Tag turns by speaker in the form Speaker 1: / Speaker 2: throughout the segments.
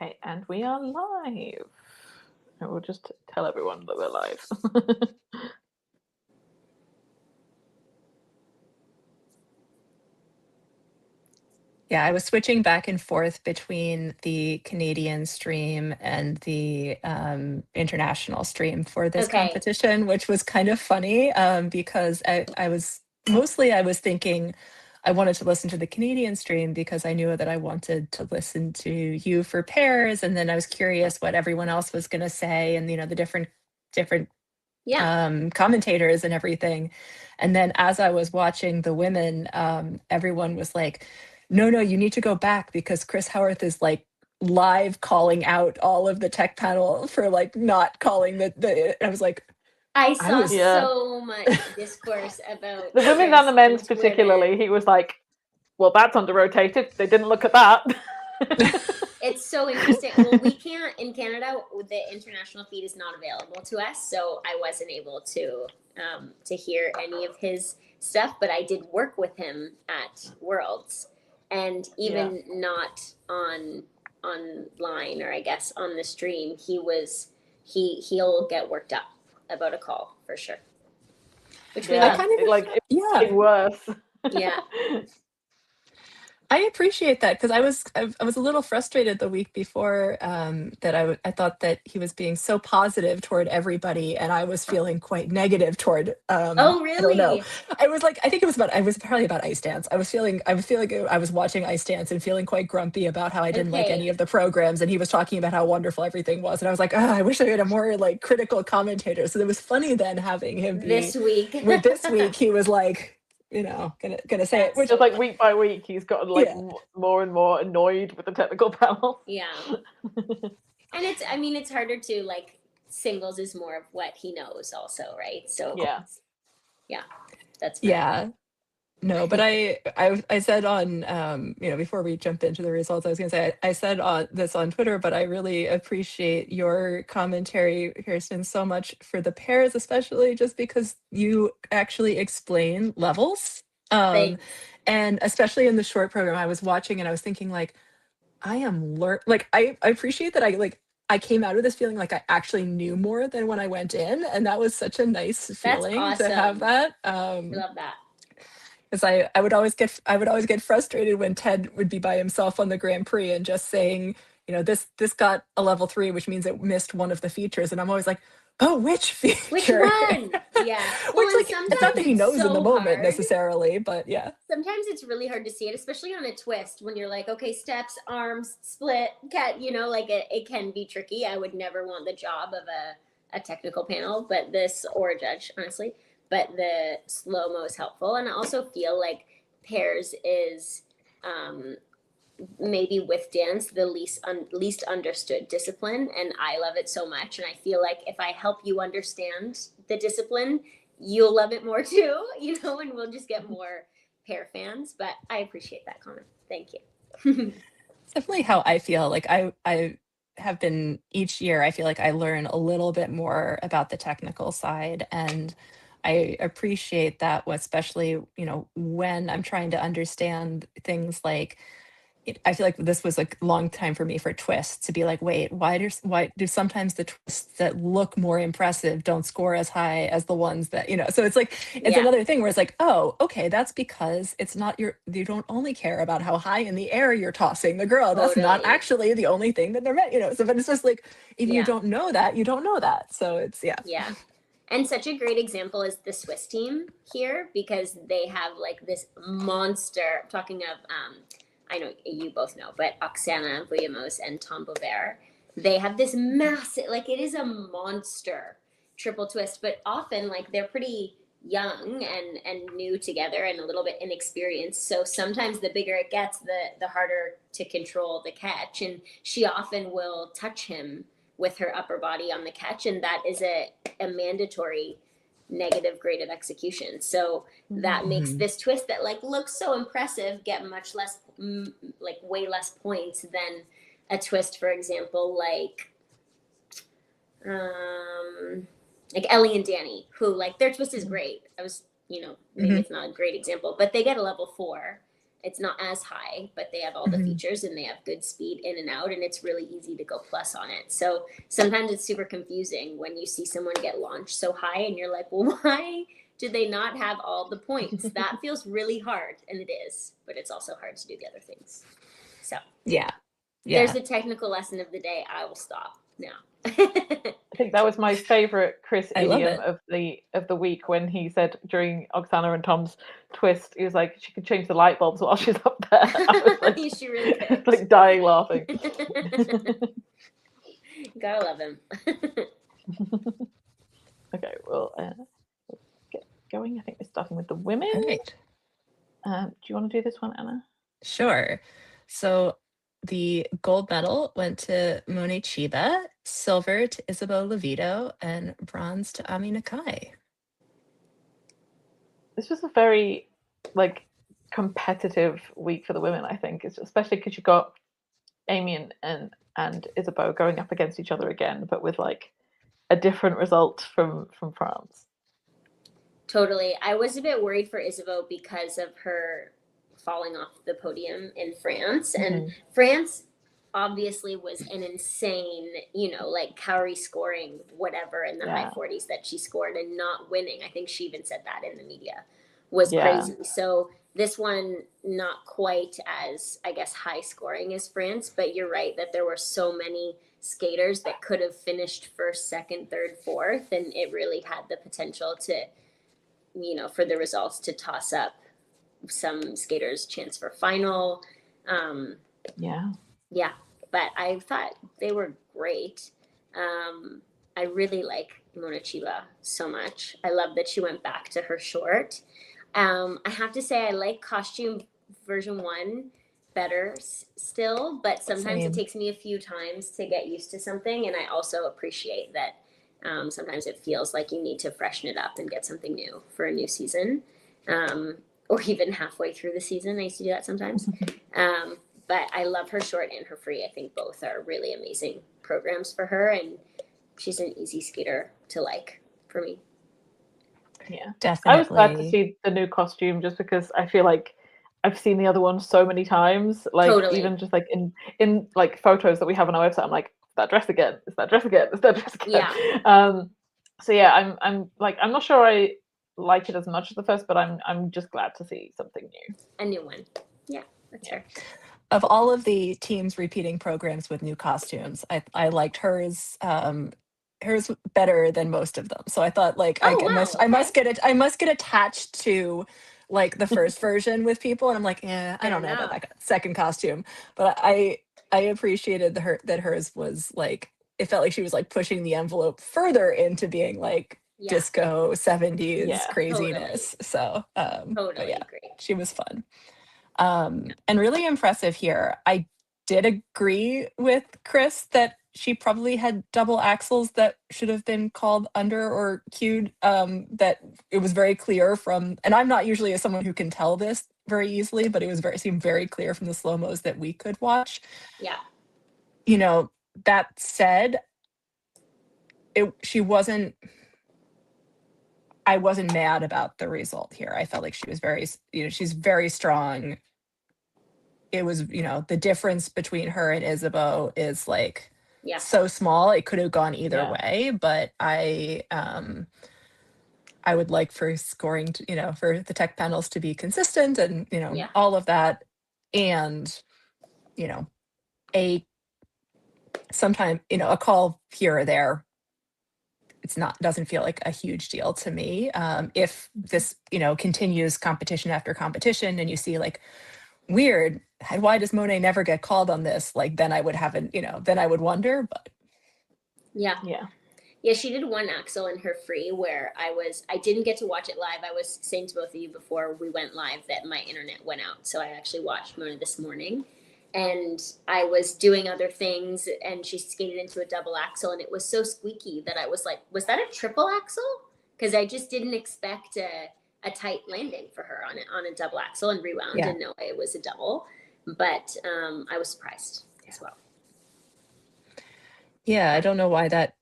Speaker 1: Okay, and we are live. And we'll just tell everyone that we're live.
Speaker 2: Yeah, I was switching back and forth between the Canadian stream and the international stream for this competition, which was kind of funny because I was thinking I wanted to listen to the Canadian stream because I knew that I wanted to listen to you for pairs, and then I was curious what everyone else was going to say, and the different commentators and everything. And then as I was watching the women, everyone was like, no, you need to go back because Chris Howarth is like live calling out all of the tech panel for like not calling the I was like,
Speaker 3: I saw so much discourse about
Speaker 1: the women and the men's particularly. He was like, well, that's under rotated. They didn't look at that.
Speaker 3: It's so interesting. Well, we can't, in Canada, the international feed is not available to us, so I wasn't able to hear any of his stuff, but I did work with him at Worlds, and even not online, or I guess on the stream, he'll get worked up about a call for sure. Which we love.
Speaker 1: It's worse.
Speaker 3: Yeah.
Speaker 2: I appreciate that because I was a little frustrated the week before that I thought that he was being so positive toward everybody, and I was feeling quite negative toward.
Speaker 3: Oh, really?
Speaker 2: I don't know. I was probably about Ice Dance. I was feeling I was watching Ice Dance and feeling quite grumpy about how I didn't like any of the programs, and he was talking about how wonderful everything was, and I was like, I wish I had a more like critical commentator. So it was funny then having him
Speaker 3: this week.
Speaker 2: This week he was like, gonna say it,
Speaker 1: which is like week by week he's gotten like more and more annoyed with the technical panel.
Speaker 3: Yeah. And it's harder to like, singles is more of what he knows also, right? So that's
Speaker 2: fair. No, but I said on before we jump into the results, I was gonna say I said this on Twitter, but I really appreciate your commentary, Kirsten, so much for the pairs, especially just because you actually explain levels. And especially in the short program I was watching, and I was thinking like, I appreciate that I came out of this feeling like I actually knew more than when I went in, and that was such a nice feeling to have that.
Speaker 3: I love that.
Speaker 2: Because I would always get frustrated when Ted would be by himself on the Grand Prix and just saying, this got a level 3, which means it missed one of the features, and I'm always like, oh, which feature?
Speaker 3: Which one? Yeah.
Speaker 2: Well, it's not that he knows in the moment necessarily, but yeah.
Speaker 3: Sometimes it's really hard to see it, especially on a twist when you're like, okay, steps, arms, split, cat. It can be tricky. I would never want the job of a technical panel, or a judge, honestly. But the slow-mo is helpful. And I also feel like pairs is maybe with dance the least understood discipline, and I love it so much. And I feel like if I help you understand the discipline, you'll love it more too, and we'll just get more pair fans. But I appreciate that comment. Thank you.
Speaker 2: It's definitely how I feel. Like I have been each year, I feel like I learn a little bit more about the technical side, and I appreciate that, especially, when I'm trying to understand things like, I feel like this was a long time for me for twists to be like, wait, why do sometimes the twists that look more impressive don't score as high as the ones that, so it's like, it's another thing where it's like, oh, okay, that's because it's not you don't only care about how high in the air you're tossing the girl. That's not actually the only thing that they're meant, so, but it's just like, if you don't know that, you don't know that. So it's,
Speaker 3: Yeah. And such a great example is the Swiss team here, because they have like this monster, talking of, I know you both know, but Oksana Vuyamos and Tom Beauvert, they have this massive, it is a monster triple twist, but often they're pretty young and new together and a little bit inexperienced. So sometimes the bigger it gets, the harder to control the catch. And she often will touch him with her upper body on the catch, and that is a mandatory negative grade of execution. So that makes this twist that looks so impressive get much less, way less points than a twist, for example, like Ellie and Danny, who their twist is great. I was, maybe it's not a great example, but they get a level 4, it's not as high, but they have all the features and they have good speed in and out, and it's really easy to go plus on it. So sometimes it's super confusing when you see someone get launched so high and you're like, well, why did they not have all the points? That feels really hard, and it is, but it's also hard to do the other things. So there's the technical lesson of the day. I will stop now.
Speaker 1: I think that was my favorite Chris
Speaker 2: I love
Speaker 1: idiom
Speaker 2: it.
Speaker 1: of the week when he said during Oksana and Tom's twist, he was like, she can change the light bulbs while she's up there. I was like,
Speaker 3: She really could.
Speaker 1: like dying laughing.
Speaker 3: Gotta love him.
Speaker 1: Okay, well, let's get going. I think we're starting with the women.
Speaker 2: All right.
Speaker 1: Do you want to do this one, Anna?
Speaker 2: Sure. So the gold medal went to Monet Chiba, silver to Isabeau Levito, and bronze to Ami Nakai.
Speaker 1: This was a very competitive week for the women, I think, especially because you got Amy and Isabeau going up against each other again, but with a different result from France.
Speaker 3: Totally. I was a bit worried for Isabeau because of her falling off the podium in France. And France obviously was an insane, calorie scoring whatever in the high 40s that she scored, and not winning. I think she even said that in the media was crazy. So this one, not quite as, I guess, high scoring as France, but you're right that there were so many skaters that could have finished first, second, third, fourth, and it really had the potential to, for the results to toss up some skaters' chance for final. But I thought they were great. I really like Mona Chiba so much. I love that she went back to her short. I have to say I like costume version 1 better still, but sometimes it takes me a few times to get used to something, and I also appreciate that sometimes it feels like you need to freshen it up and get something new for a new season, or even halfway through the season. I used to do that sometimes. But I love her short and her free. I think both are really amazing programs for her, and she's an easy skater to like for me.
Speaker 1: Yeah,
Speaker 2: definitely.
Speaker 1: I was glad to see the new costume just because I feel like I've seen the other one so many times. Even just in photos that we have on our website, I'm like, is that dress again? Is that dress again? Is that dress again?
Speaker 3: Yeah.
Speaker 1: So yeah, I'm not sure I like it as much as the first, but I'm just glad to see something new.
Speaker 3: A new one. Yeah, that's fair.
Speaker 2: Of all of the teams repeating programs with new costumes, I liked hers. Hers better than most of them. So I thought I must get attached to the first version with people, and I'm like, I don't know about that second costume. But I appreciated that hers was it felt like she was pushing the envelope further into being disco 70s craziness.
Speaker 3: Totally.
Speaker 2: So
Speaker 3: Totally
Speaker 2: great. She was fun. And really impressive here. I did agree with Chris that she probably had double axles that should have been called under or cued. That it was very clear from, and I'm not usually someone who can tell this very easily, but it seemed very clear from the slow-mos that we could watch.
Speaker 3: Yeah.
Speaker 2: That said, I wasn't mad about the result here. I felt like she was she's very strong. It was, the difference between her and Isabeau is so small. It could have gone either way, but I would like for scoring to, for the tech panels to be consistent and, all of that. And, sometime, a call here or there, doesn't feel like a huge deal to me. If this, continues competition after competition and you see weird, why does Monet never get called on this? Then I would then I would wonder, but
Speaker 3: yeah, she did one axle in her free where I didn't get to watch it live. I was saying to both of you before we went live that my internet went out, so I actually watched Monet this morning, and I was doing other things, and she skated into a double axle, and it was so squeaky that I was like, was that a triple axle? Because I just didn't expect a tight landing for her on a double axle and rewound, and no, it was a double. But I was surprised as well.
Speaker 2: Yeah, I don't know why that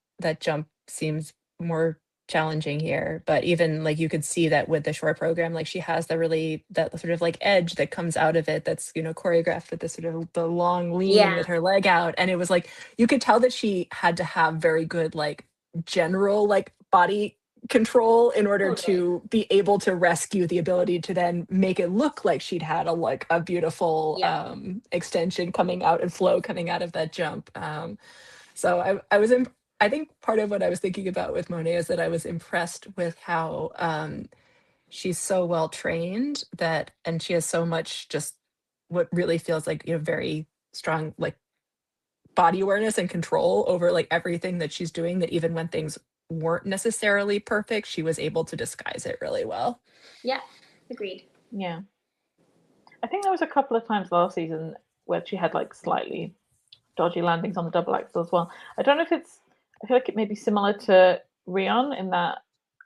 Speaker 2: jump seems more challenging here, but even like you could see that with the short program, like she has that sort of like edge that comes out of it that's, you know, choreographed with this sort of the long lean with her leg out. And it was like you could tell that she had to have very good like general like body control in order to be able to rescue the ability to then make it look like she'd had a beautiful extension coming out and flow coming out of that jump. So I was in, I think part of what I was thinking about with Monet is that I was impressed with how she's so well trained and she has so much just what really feels like, you know, very strong like body awareness and control over like everything that she's doing, that even when things weren't necessarily perfect, she was able to disguise it really well.
Speaker 3: Yeah, agreed.
Speaker 1: Yeah. I think there was a couple of times last season where she had like slightly dodgy landings on the double axel as well. I don't know if I feel like it may be similar to Rion in that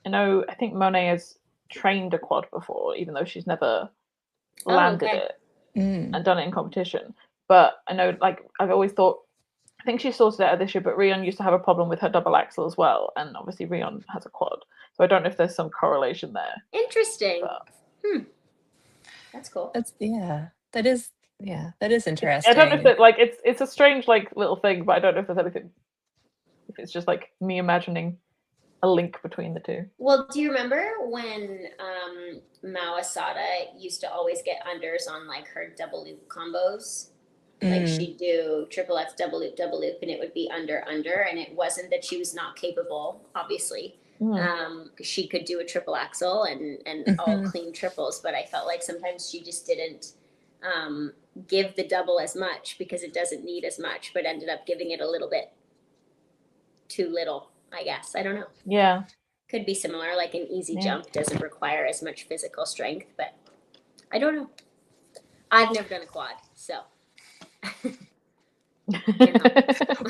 Speaker 1: I think Monet has trained a quad before, even though she's never landed it and done it in competition. But I know, like, I've always thought, I think she sorted it out this year, but Rion used to have a problem with her double axel as well. And obviously Rion has a quad. So I don't know if there's some correlation there.
Speaker 3: Interesting. That's cool.
Speaker 2: That is interesting.
Speaker 1: I don't know if that, like, it's a strange, like, little thing, but I don't know if there's anything, if it's just like me imagining a link between the two.
Speaker 3: Well, do you remember when Mao Asada used to always get unders on like her double loop combos? Like she'd do triple X double loop, and it would be under, and it wasn't that she was not capable, obviously. She could do a triple axel and all clean triples, but I felt like sometimes she just didn't give the double as much because it doesn't need as much, but ended up giving it a little bit too little, I guess. I don't know.
Speaker 1: Yeah.
Speaker 3: Could be similar, like an easy jump doesn't require as much physical strength, but I don't know. I've never done a quad, so.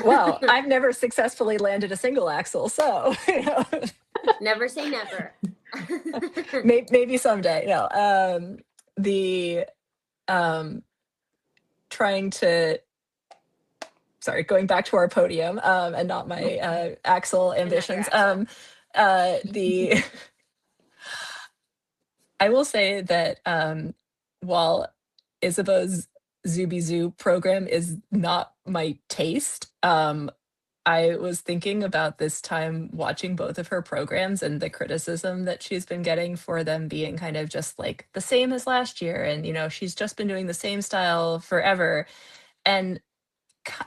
Speaker 2: Well, I've never successfully landed a single axel, so you know.
Speaker 3: Never say never.
Speaker 2: Maybe someday. No, trying to. Sorry, going back to our podium and not my axel ambitions. I will say that while Isabeau's Zuby Zoo program is not my taste, I was thinking about this time watching both of her programs and the criticism that she's been getting for them being kind of just like the same as last year. And, you know, she's just been doing the same style forever. And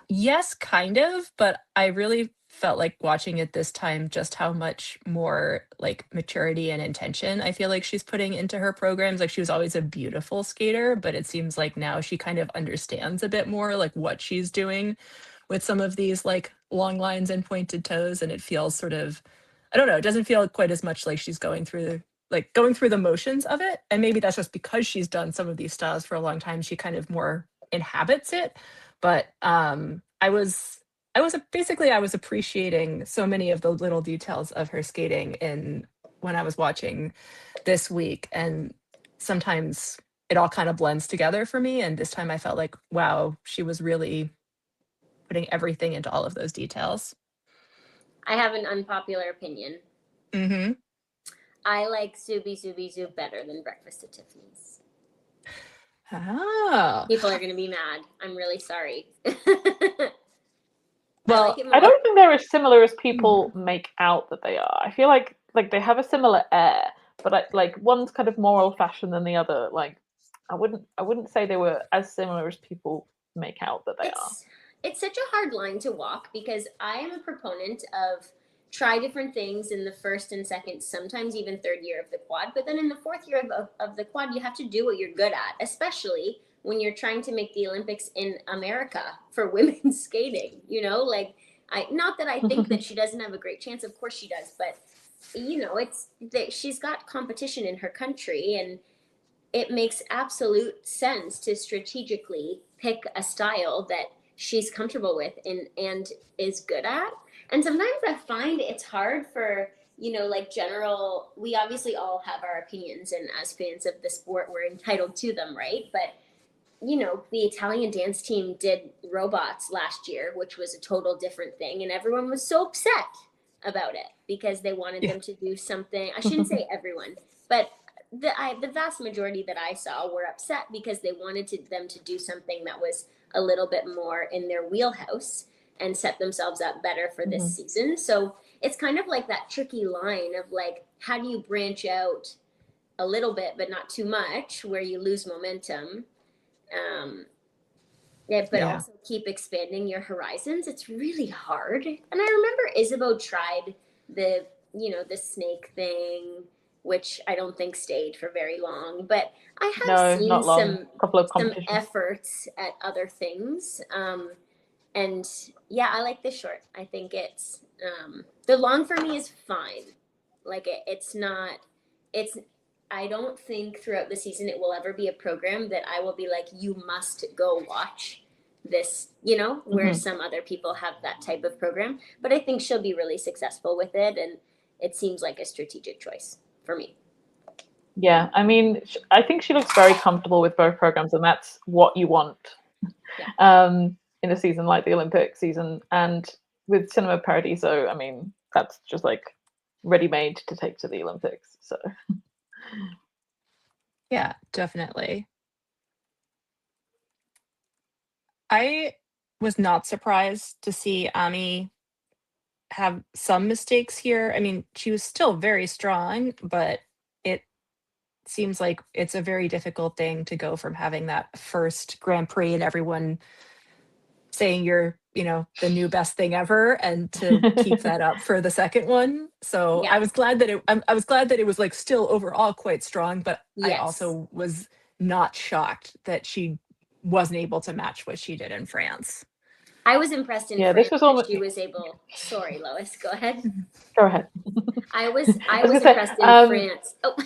Speaker 2: yes, kind of, but I really felt like watching it this time just how much more like maturity and intention I feel like she's putting into her programs. Like she was always a beautiful skater, but it seems like now she kind of understands a bit more like what she's doing with some of these like long lines and pointed toes, and it feels sort of, I don't know, it doesn't feel quite as much like she's going through the motions of it. And maybe that's just because she's done some of these styles for a long time, she kind of more inhabits it. But I was appreciating so many of the little details of her skating when I was watching this week, and sometimes it all kind of blends together for me. And this time I felt like, wow, she was really putting everything into all of those details.
Speaker 3: I have an unpopular opinion. I like Zuby Zoo better than Breakfast at Tiffany's.
Speaker 2: Oh.
Speaker 3: People are going to be mad. I'm really sorry.
Speaker 1: Well, I don't think they're as similar as people make out that they are. I feel like they have a similar air, but like one's kind of more old-fashioned than the other. Like I wouldn't say they were as similar as people make out that they are.
Speaker 3: It's such a hard line to walk because I am a proponent of try different things in the first and second, sometimes even third year of the quad. But then in the fourth year of the quad, you have to do what you're good at, especially when you're trying to make the Olympics in America for women's skating. You know, like not that I think that she doesn't have a great chance. Of course she does. But, you know, it's that she's got competition in her country, and it makes absolute sense to strategically pick a style that she's comfortable with and is good at. And sometimes I find it's hard for, you know, like we obviously all have our opinions, and as fans of the sport, we're entitled to them, right? But, you know, the Italian dance team did robots last year, which was a total different thing. And everyone was so upset about it because they wanted them to do something. I shouldn't say everyone, but the vast majority that I saw were upset because they wanted them to do something that was a little bit more in their wheelhouse and set themselves up better for this season. So it's kind of like that tricky line of like, how do you branch out a little bit, but not too much, where you lose momentum, but also keep expanding your horizons. It's really hard. And I remember Isabeau tried the snake thing, which I don't think stayed for very long, but I have seen some efforts at other things. And yeah, I like this short. I think it's the long for me is fine. Like I don't think throughout the season it will ever be a program that I will be like, you must go watch this, where some other people have that type of program. But I think she'll be really successful with it. And it seems like a strategic choice for me.
Speaker 1: Yeah, I mean, I think she looks very comfortable with both programs, and that's what you want in a season like the Olympic season. And with Cinema Paradiso, I mean, that's just like ready-made to take to the Olympics. So
Speaker 2: yeah, definitely. I was not surprised to see Ami have some mistakes here. I mean, she was still very strong, but it seems like it's a very difficult thing to go from having that first Grand Prix and everyone saying you're, the new best thing ever, and to keep that up for the second one. So I was glad that I was glad that it was like still overall quite strong, but I also was not shocked that she wasn't able to match what she did in France.
Speaker 3: I was impressed in France that she was able. Sorry, Lois, go ahead.
Speaker 1: Go ahead.
Speaker 3: I was impressed in France. Oh.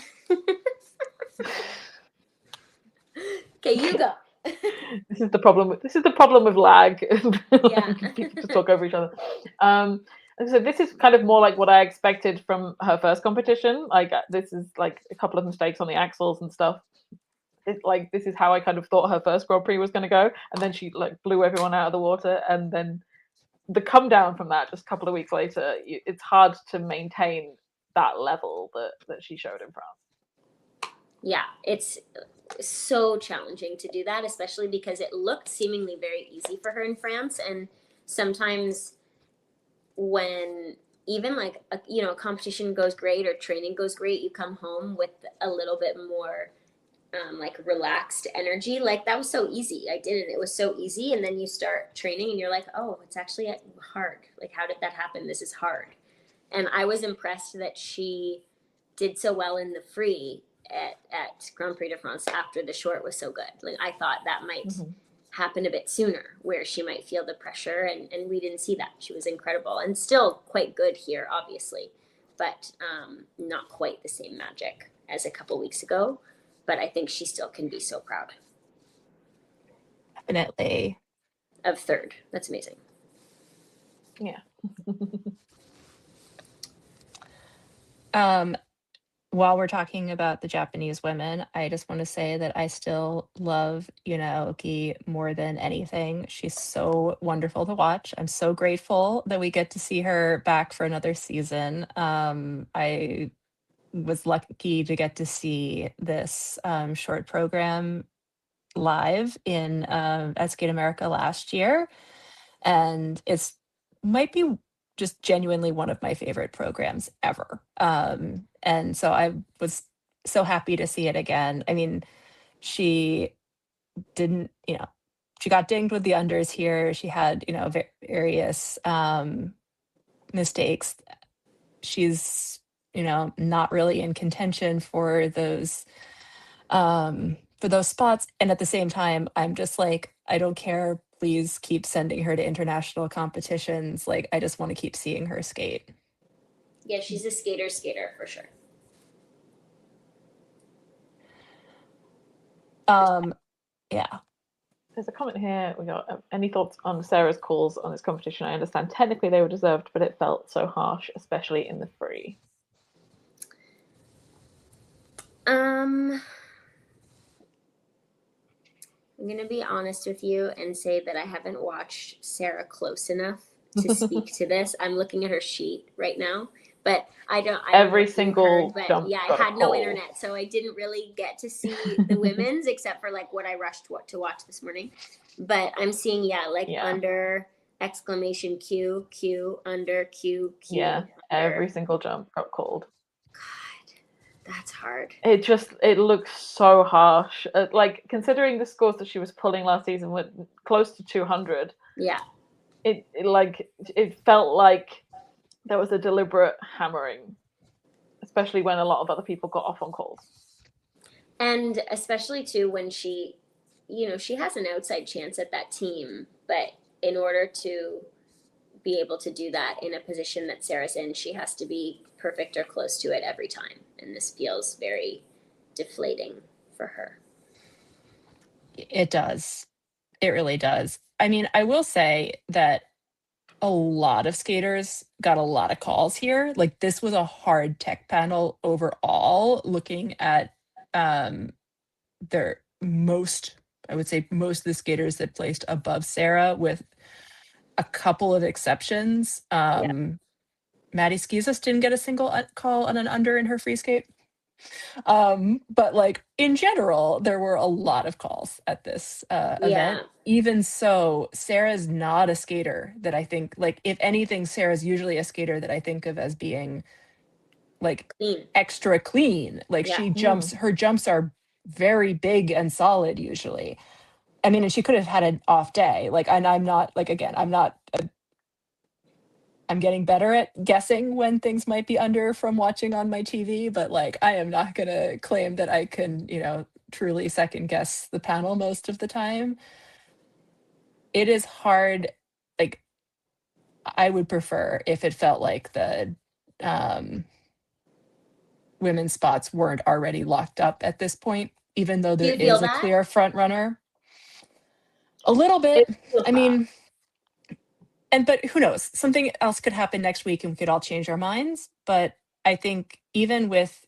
Speaker 3: Okay, you go.
Speaker 1: This is the problem with lag. People just talk over each other. So this is kind of more like what I expected from her first competition. Like this is like a couple of mistakes on the axles and stuff. This is how I kind of thought her first Grand Prix was going to go, and then she like blew everyone out of the water, and then the come down from that just a couple of weeks later, it's hard to maintain that level that she showed in France.
Speaker 3: Yeah, it's so challenging to do that, especially because it looked seemingly very easy for her in France. And sometimes when even like a competition goes great or training goes great, you come home with a little bit more like relaxed energy. Like that was so easy. I did it. It was so easy. And then you start training and you're like, oh, it's actually hard. Like, how did that happen? This is hard. And I was impressed that she did so well in the free at Grand Prix de France after the short was so good. Like I thought that might happen a bit sooner, where she might feel the pressure, and we didn't see that. She was incredible and still quite good here, obviously, but not quite the same magic as a couple weeks ago. But I think she still can be so proud.
Speaker 2: Definitely.
Speaker 3: Of third. That's amazing.
Speaker 1: Yeah.
Speaker 2: While we're talking about the Japanese women, I just want to say that I still love Yuna Aoki more than anything. She's so wonderful to watch. I'm so grateful that we get to see her back for another season. I was lucky to get to see this short program live in at Skate America last year, and it's might be just genuinely one of my favorite programs ever. And so I was so happy to see it again. I mean, she didn't, she got dinged with the unders here. She had, various mistakes. She's, not really in contention for those spots. And at the same time, I'm just like, I don't care. Please keep sending her to international competitions. Like, I just want to keep seeing her skate.
Speaker 3: Yeah, she's a skater for sure.
Speaker 2: Yeah.
Speaker 1: There's a comment here. We got any thoughts on Sarah's calls on this competition? I understand technically they were deserved, but it felt so harsh, especially in the free.
Speaker 3: I'm going to be honest with you and say that I haven't watched Sarah close enough to speak to this. I'm looking at her sheet right now, but I don't
Speaker 1: Every
Speaker 3: know if you
Speaker 1: single
Speaker 3: heard, but
Speaker 1: jump
Speaker 3: yeah, I
Speaker 1: got a
Speaker 3: had no
Speaker 1: call.
Speaker 3: internet, so I didn't really get to see the women's except for like what I rushed to watch this morning. But I'm seeing, under exclamation Q, Q, under Q, Q.
Speaker 1: Yeah,
Speaker 3: under.
Speaker 1: every single jump got called.
Speaker 3: God, that's hard.
Speaker 1: It looks so harsh. Like, considering the scores that she was pulling last season with close to 200.
Speaker 3: Yeah.
Speaker 1: It felt like there was a deliberate hammering, especially when a lot of other people got off on calls.
Speaker 3: And especially too when she has an outside chance at that team, but in order to be able to do that in a position that Sarah's in, she has to be perfect or close to it every time. And this feels very deflating for her.
Speaker 2: It does. It really does. I mean, I will say that a lot of skaters got a lot of calls here. Like, this was a hard tech panel overall, looking at their most of the skaters that placed above Sarah, with a couple of exceptions. Maddie Skizas didn't get a single call on an under in her free skate. But like, in general, there were a lot of calls at this event. Even so, Sarah's not a skater that I think, like, if anything, Sarah's usually a skater that I think of as being like
Speaker 3: Clean.
Speaker 2: extra clean. Like, she jumps, her jumps are very big and solid usually. I mean, and she could have had an off day. Like, and I'm not, like, again, I'm getting better at guessing when things might be under from watching on my TV, but like, I am not going to claim that I can, truly second guess the panel most of the time. It is hard. Like, I would prefer if it felt like the women's spots weren't already locked up at this point, even though there is a clear front runner. A little bit. I mean, but who knows? Something else could happen next week and we could all change our minds. But I think even with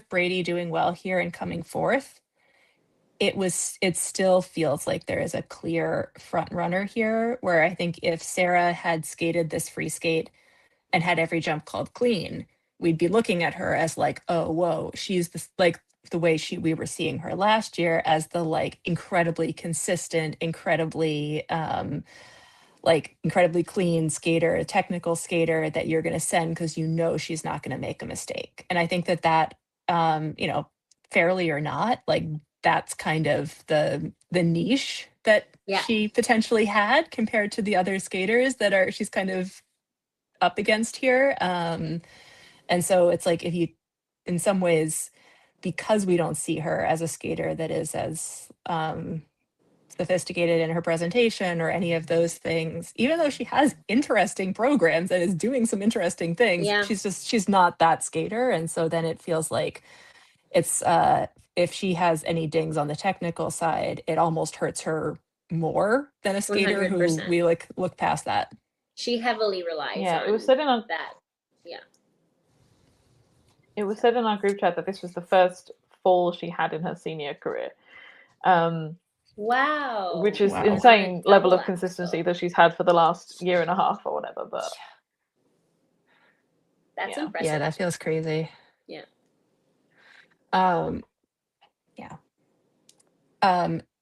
Speaker 2: Brady doing well here and coming fourth, it still feels like there is a clear front runner here, where I think if Sarah had skated this free skate and had every jump called clean, we'd be looking at her as like, oh, whoa, she's this, like, the way we were seeing her last year, as the like incredibly consistent, incredibly incredibly clean skater, a technical skater that you're going to send because she's not going to make a mistake. And I think that fairly or not, like, that's kind of the niche that she potentially had compared to the other skaters that she's kind of up against here. And so it's like, if you, in some ways, because we don't see her as a skater that is as sophisticated in her presentation or any of those things, even though she has interesting programs and is doing some interesting things, she's not that skater. And so then it feels like it's if she has any dings on the technical side, it almost hurts her more than a skater 100%. Who we look past that.
Speaker 3: She heavily relies on
Speaker 1: it was said in our,
Speaker 3: that.
Speaker 1: It was said in our group chat that this was the first fall she had in her senior career.
Speaker 3: Wow.
Speaker 1: Which is insane level of consistency that she's had for the last year and a half or whatever. But
Speaker 3: that's impressive.
Speaker 2: Yeah, that feels crazy.
Speaker 3: Yeah.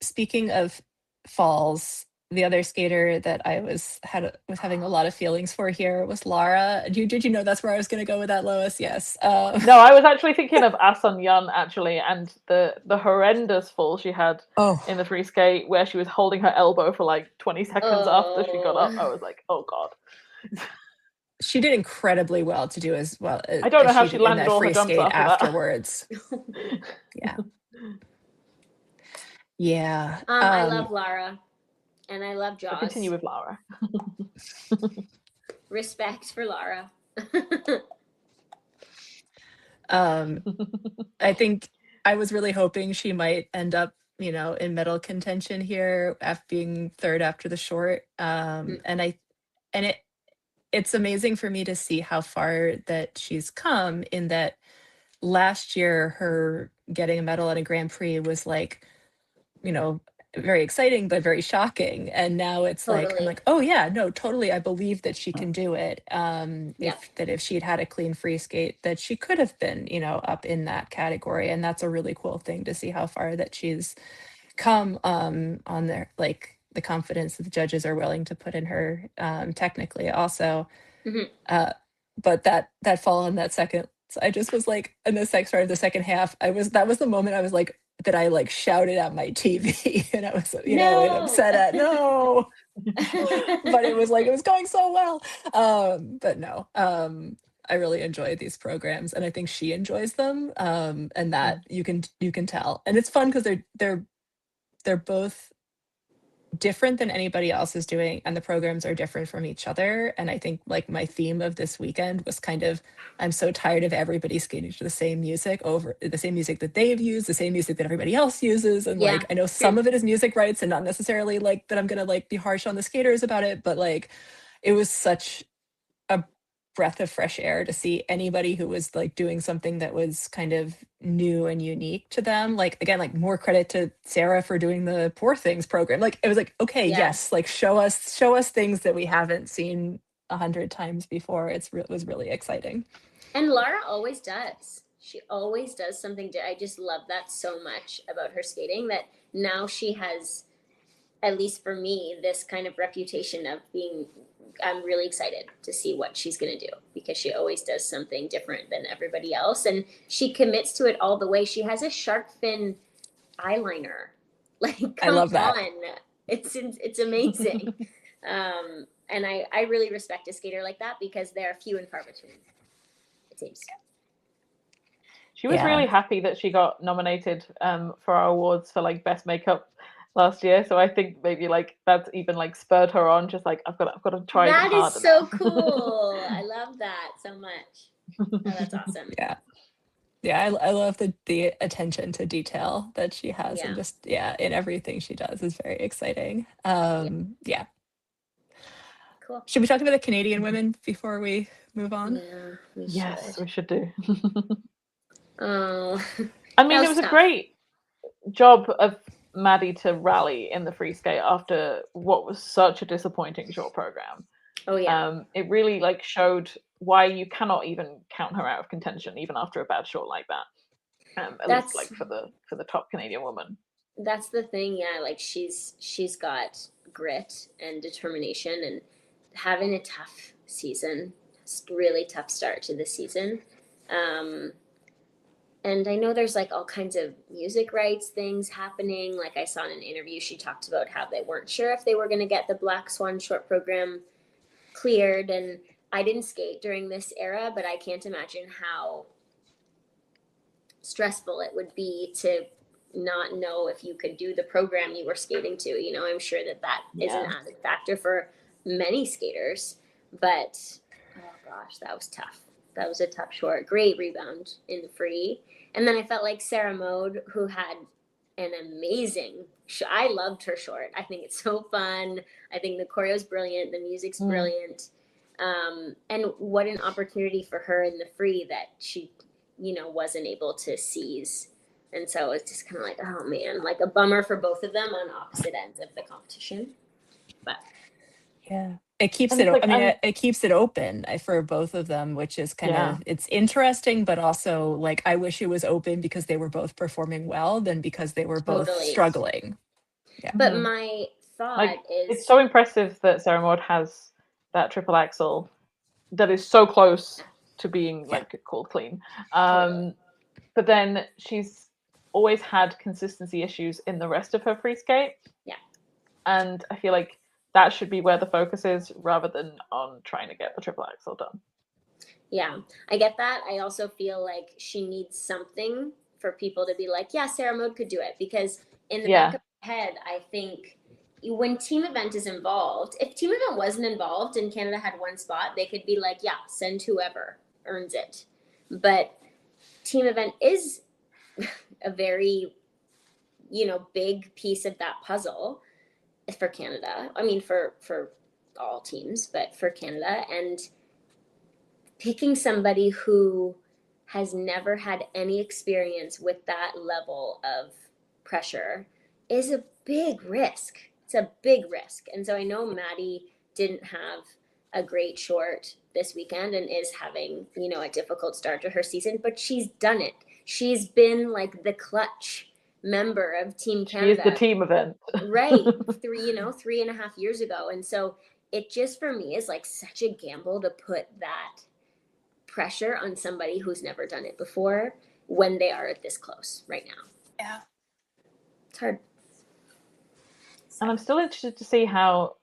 Speaker 2: Speaking of falls, the other skater that I was having a lot of feelings for here was Lara. Did you know that's where I was going to go with that, Lois? Yes.
Speaker 1: No, I was actually thinking of Asun Yun, actually, and the horrendous fall she had in the free skate, where she was holding her elbow for like 20 seconds after she got up. I was like, oh god.
Speaker 2: She did incredibly well to do as well.
Speaker 1: I don't know how she landed all her jumps
Speaker 2: afterwards. Yeah.
Speaker 3: I love Lara, and I love Jaws.
Speaker 1: So continue with Lara.
Speaker 3: Respect for Lara.
Speaker 2: I think I was really hoping she might end up, in medal contention here after being third after the short. It's amazing for me to see how far that she's come, in that last year her getting a medal at a Grand Prix was like, very exciting, but very shocking. And now it's like, I'm
Speaker 3: Totally.
Speaker 2: like, oh yeah, no, totally. I believe that she can do it.
Speaker 3: Yep.
Speaker 2: If she'd had a clean free skate, that she could have been, up in that category. And that's a really cool thing to see how far that she's come on their, like, the confidence that the judges are willing to put in her technically also.
Speaker 3: Mhm.
Speaker 2: But that fall on that second, so I just was like, in the start of the second half, that was the moment I was like, that I like shouted at my TV and I was, like, upset at no. But it was like, it was going so well. But no, I really enjoy these programs and I think she enjoys them. And that you can tell. And it's fun because they're both different than anybody else is doing, and the programs are different from each other. And I think like my theme of this weekend was kind of, I'm so tired of everybody skating to the same music, over the same music that they've used, the same music that everybody else uses. And
Speaker 3: Yeah.
Speaker 2: like, I know some of it is music rights and not necessarily like that I'm gonna like be harsh on the skaters about it, but like it was such a breath of fresh air to see anybody who was like doing something that was kind of new and unique to them. Like, again, like, more credit to Sarah for doing the Poor Things program. Like, it was like, okay,
Speaker 3: Yeah.
Speaker 2: yes, like show us things that we haven't seen 100 times before. It was really exciting.
Speaker 3: And Lara always does. She always does something. I just love that so much about her skating, that now she has, at least for me, this kind of reputation of being, I'm really excited to see what she's going to do, because she always does something different than everybody else. And she commits to it all the way. She has a shark fin eyeliner. Like,
Speaker 2: I
Speaker 3: come
Speaker 2: love that.
Speaker 3: on. It's amazing. And I really respect a skater like that, because they're few and far between, it seems.
Speaker 1: She was really happy that she got nominated for our awards for like best makeup last year. So I think maybe like that's even like spurred her on. Just like I've got to try even harder.
Speaker 3: That is so cool. I love that so much. Oh, that's awesome.
Speaker 2: Yeah, I love the attention to detail that she has, and just in everything she does is very exciting. Yeah.
Speaker 3: Cool.
Speaker 2: Should we talk about the Canadian women before we move on?
Speaker 3: Yeah,
Speaker 1: yes, we should do.
Speaker 3: Oh,
Speaker 1: I mean, it was
Speaker 3: tough.
Speaker 1: a great job of Maddie to rally in the free skate after what was such a disappointing short program.
Speaker 3: Oh yeah.
Speaker 1: It really like showed why you cannot even count her out of contention even after a bad short like that. At least like for the top Canadian woman.
Speaker 3: That's the thing, yeah. Like she's got grit and determination, and having a tough season, really tough start to the season. And I know there's like all kinds of music rights things happening. Like I saw in an interview, she talked about how they weren't sure if they were going to get the Black Swan short program cleared. And I didn't skate during this era, but I can't imagine how stressful it would be to not know if you could do the program you were skating to. I'm sure that is an added factor for many skaters. But oh gosh, that was tough. That was a tough short. Great rebound in the free. And then I felt like Sarah Mode, who had an amazing I loved her short. I think it's so fun. I think the choreo's brilliant. The music's brilliant. And what an opportunity for her in the free that she, wasn't able to seize. And so it's just kind of like, oh man, like a bummer for both of them on opposite ends of the competition. But
Speaker 2: yeah. It keeps it. Like, it keeps it open for both of them, which is kind of, it's interesting, but also like I wish it was open because they were both performing well than because they were both struggling. Yeah.
Speaker 3: But my thought is,
Speaker 1: it's so impressive that Sarah Maud has that triple axel that is so close to being like called clean. But then she's always had consistency issues in the rest of her free skate.
Speaker 3: Yeah.
Speaker 1: And I feel like that should be where the focus is rather than on trying to get the triple axel done.
Speaker 3: Yeah, I get that. I also feel like she needs something for people to be like, yeah, Sarah Mode could do it. Because in the back of her head, I think when team event is involved, if team event wasn't involved and Canada had one spot, they could be like, yeah, send whoever earns it. But team event is a very, big piece of that puzzle for Canada. I mean, for all teams, but for Canada. And picking somebody who has never had any experience with that level of pressure is a big risk. It's a big risk. And so I know Maddie didn't have a great short this weekend and is having, you know, a difficult start to her season, but she's done it. She's been like the clutch member of Team Canada.
Speaker 1: She is the team event.
Speaker 3: Right. 3.5 years ago. And so it just for me is like such a gamble to put that pressure on somebody who's never done it before when they are this close right now.
Speaker 2: Yeah.
Speaker 3: It's hard.
Speaker 1: And I'm still interested to see how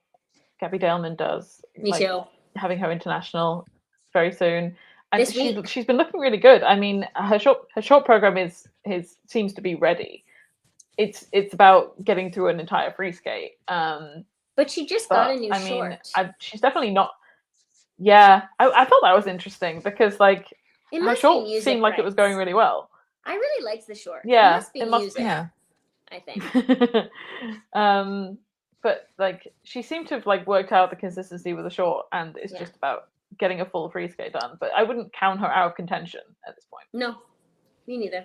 Speaker 1: Gabby Daleman does.
Speaker 3: Me too.
Speaker 1: Having her international very soon. And
Speaker 3: This week.
Speaker 1: she's been looking really good. I mean, her short program seems to be ready. It's about getting through an entire free skate.
Speaker 3: But she just got a new short.
Speaker 1: She's definitely not. Yeah, I thought that was interesting because like
Speaker 3: It
Speaker 1: her
Speaker 3: must
Speaker 1: short
Speaker 3: be music
Speaker 1: seemed like it was going really well.
Speaker 3: I really liked the short.
Speaker 1: Yeah,
Speaker 3: it must be music.
Speaker 2: Yeah.
Speaker 3: I think.
Speaker 1: But like she seemed to have like worked out the consistency with the short, and it's
Speaker 3: Yeah.
Speaker 1: just about getting a full free skate done. But I wouldn't count her out of contention at this point.
Speaker 3: No, me neither.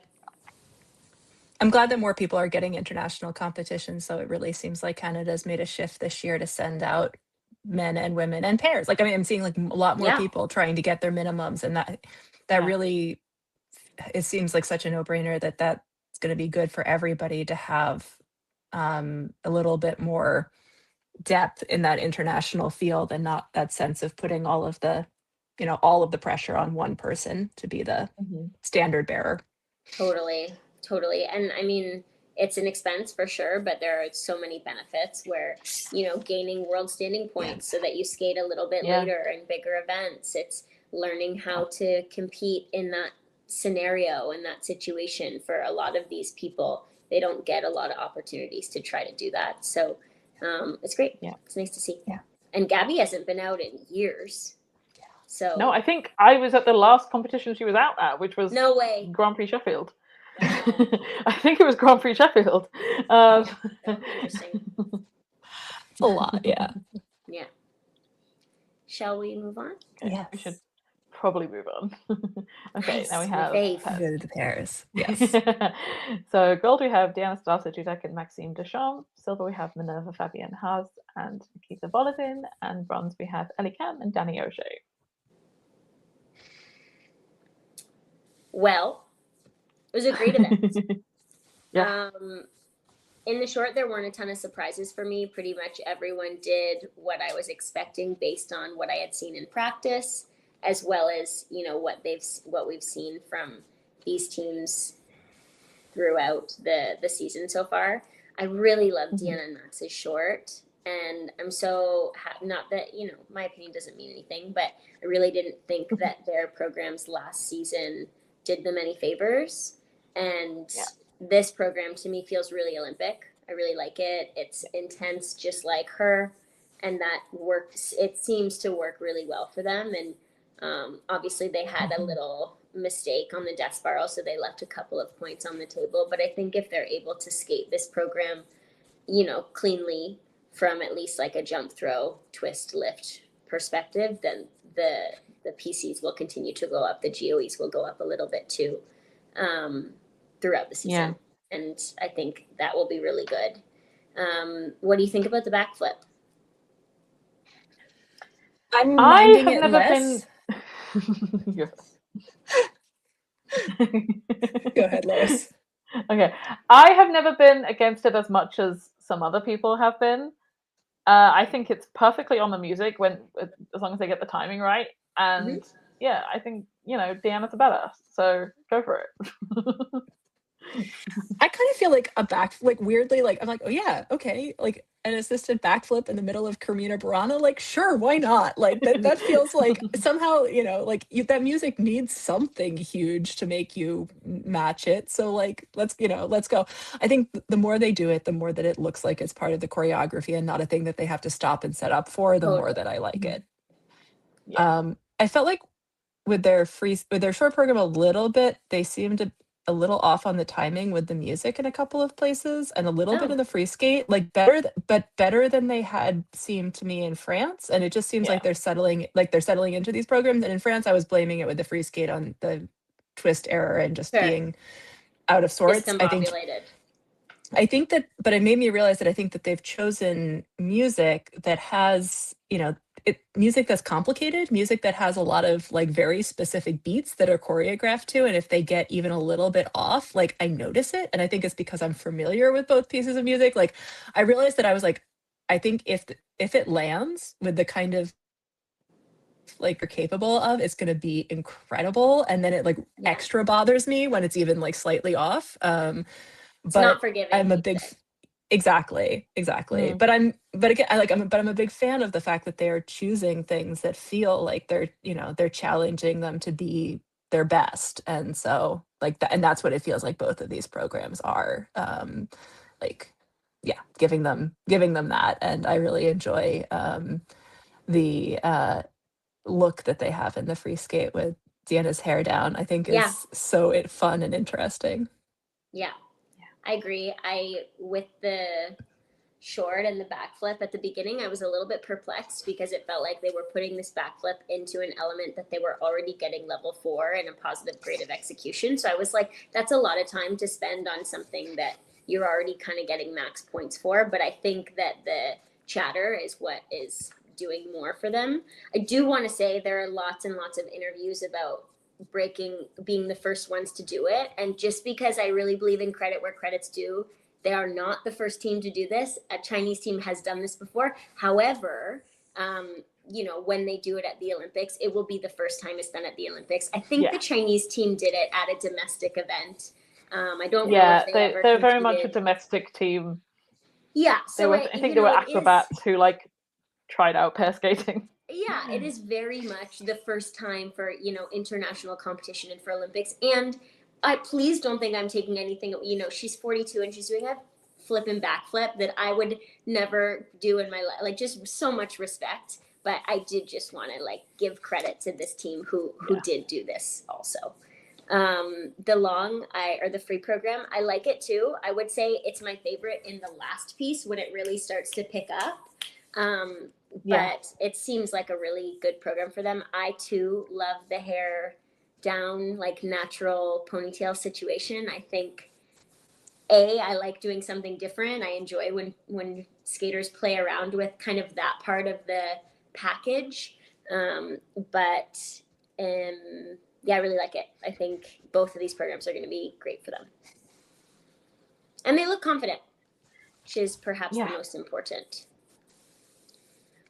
Speaker 2: I'm glad that more people are getting international competition. So it really seems like Canada's made a shift this year to send out men and women and pairs. Like, I mean, I'm seeing like a lot more
Speaker 3: Yeah.
Speaker 2: people trying to get their minimums, and that
Speaker 1: Yeah.
Speaker 2: really, it seems like such a no-brainer that's going to be good for everybody to have a little bit more depth in that international field, and not that sense of putting all of the pressure on one person to be the standard bearer.
Speaker 3: Totally. And I mean, it's an expense for sure, but there are so many benefits where, you know, gaining world standing points so that you skate a little bit later in bigger events. It's learning how to compete in that scenario, in that situation. For a lot of these people, they don't get a lot of opportunities to try to do that. So it's great.
Speaker 1: Yeah.
Speaker 3: It's nice to see.
Speaker 2: Yeah.
Speaker 3: And Gabby hasn't been out in years. So
Speaker 1: No, I think I was at the last competition she was out at, which was
Speaker 3: no way.
Speaker 1: Grand Prix Sheffield.
Speaker 3: Wow.
Speaker 1: I think it was Grand Prix Sheffield.
Speaker 3: That would be interesting.
Speaker 2: It's a lot, yeah.
Speaker 3: Yeah. Shall we move on?
Speaker 1: Okay,
Speaker 2: Yes.
Speaker 1: we should probably move on. Okay,
Speaker 3: Nice,
Speaker 1: now we
Speaker 3: my
Speaker 1: have
Speaker 3: fave.
Speaker 1: pairs.
Speaker 2: Go to the pairs. Yes.
Speaker 1: So gold we have Diana Stellato-Dudek and Maxime Deschamps. Silver we have Minerva Fabienne Haas and Nikita Volodin. And bronze we have Ellie Cam and Danny O'Shea.
Speaker 3: Well, it was a great event.
Speaker 1: Yeah.
Speaker 3: In the short, there weren't a ton of surprises for me. Pretty much everyone did what I was expecting based on what I had seen in practice, as well as, you know, what we've seen from these teams throughout the season so far. I really love Deanna and Max's short, and I'm so not that, you know, my opinion doesn't mean anything, but I really didn't think that their programs last season did them any favors. And this program to me feels really Olympic. I really like it. It's intense, just like her, and that works. It seems to work really well for them. And obviously they had a little mistake on the death spiral, so they left a couple of points on the table. But I think if they're able to skate this program, you know, cleanly from at least like a jump, throw, twist, lift perspective, then the PCs will continue to go up. The GOEs will go up a little bit too throughout the season.
Speaker 1: Yeah.
Speaker 3: And I think that will be really good. What do you think about the backflip?
Speaker 2: I'm
Speaker 1: I
Speaker 2: minding
Speaker 1: have
Speaker 2: it
Speaker 1: never
Speaker 2: less. Go ahead, Lois.
Speaker 1: Okay. I have never been against it as much as some other people have been. I think it's perfectly on the music as long as they get the timing right. And yeah, I think, you know, Deanna's a badass, so go for it.
Speaker 2: I kind of feel like weirdly, like I'm like, oh yeah, okay, like an assisted backflip in the middle of Carmina Burana, like sure, why not? Like that feels like somehow, you know, like that music needs something huge to make you match it. So like let's go. I think the more they do it, the more that it looks like it's part of the choreography and not a thing that they have to stop and set up for. The more that I like it.
Speaker 1: Yeah.
Speaker 2: I felt like with their short program a little bit, they seemed a little off on the timing with the music in a couple of places, and a little bit of the free skate, like better than they had seemed to me in France. And it just seems like they're settling into these programs. And in France, I was blaming it with the free skate on the twist error and just being out of sorts. I think I think that, but it made me realize that I think that they've chosen music that has, music that's complicated, music that has a lot of like very specific beats that are choreographed to. And if they get even a little bit off, like I notice it. And I think it's because I'm familiar with both pieces of music. Like I realized that I was like, I think if it lands with the kind of like you're capable of, it's going to be incredible. And then it like
Speaker 3: Yeah.
Speaker 2: extra bothers me when it's even like slightly off.
Speaker 3: It's
Speaker 2: But
Speaker 3: not forgiving.
Speaker 2: I'm a
Speaker 3: you
Speaker 2: big
Speaker 3: said.
Speaker 2: exactly.
Speaker 1: Mm.
Speaker 2: But again, I'm a big fan of the fact that they are choosing things that feel like they're challenging them to be their best. And so like that, and that's what it feels like both of these programs are. Like, yeah, giving them that. And I really enjoy the look that they have in the free skate with Deanna's hair down. I think
Speaker 3: Yeah.
Speaker 2: is so fun and interesting.
Speaker 3: Yeah, I agree. With the short and the backflip at the beginning, I was a little bit perplexed because it felt like they were putting this backflip into an element that they were already getting level 4 and a positive grade of execution. So I was like, that's a lot of time to spend on something that you're already kind of getting max points for. But I think that the chatter is what is doing more for them. I do want to say there are lots and lots of interviews about being the first ones to do it. And just because I really believe in credit where credit's due, they are not the first team to do this. A Chinese team has done this before. However, when they do it at the Olympics, it will be the first time it's done at the Olympics. I think the Chinese team did it at a domestic event. I don't know if
Speaker 1: they're very much a domestic team.
Speaker 3: Yeah, so
Speaker 1: I think they were acrobats who like tried out pair skating.
Speaker 3: Yeah, it is very much the first time for international competition and for Olympics. And please don't think I'm taking anything. She's 42 and she's doing a flip and backflip that I would never do in my life. Like, just so much respect. But I did just want to like give credit to this team who did do this also. The free program, I like it too. I would say it's my favorite in the last piece when it really starts to pick up. But it seems like a really good program for them. I too love the hair down, like natural ponytail situation. I think I like doing something different. I enjoy when skaters play around with kind of that part of the package. Yeah, I really like it. I think both of these programs are going to be great for them. And they look confident, which is perhaps the most important.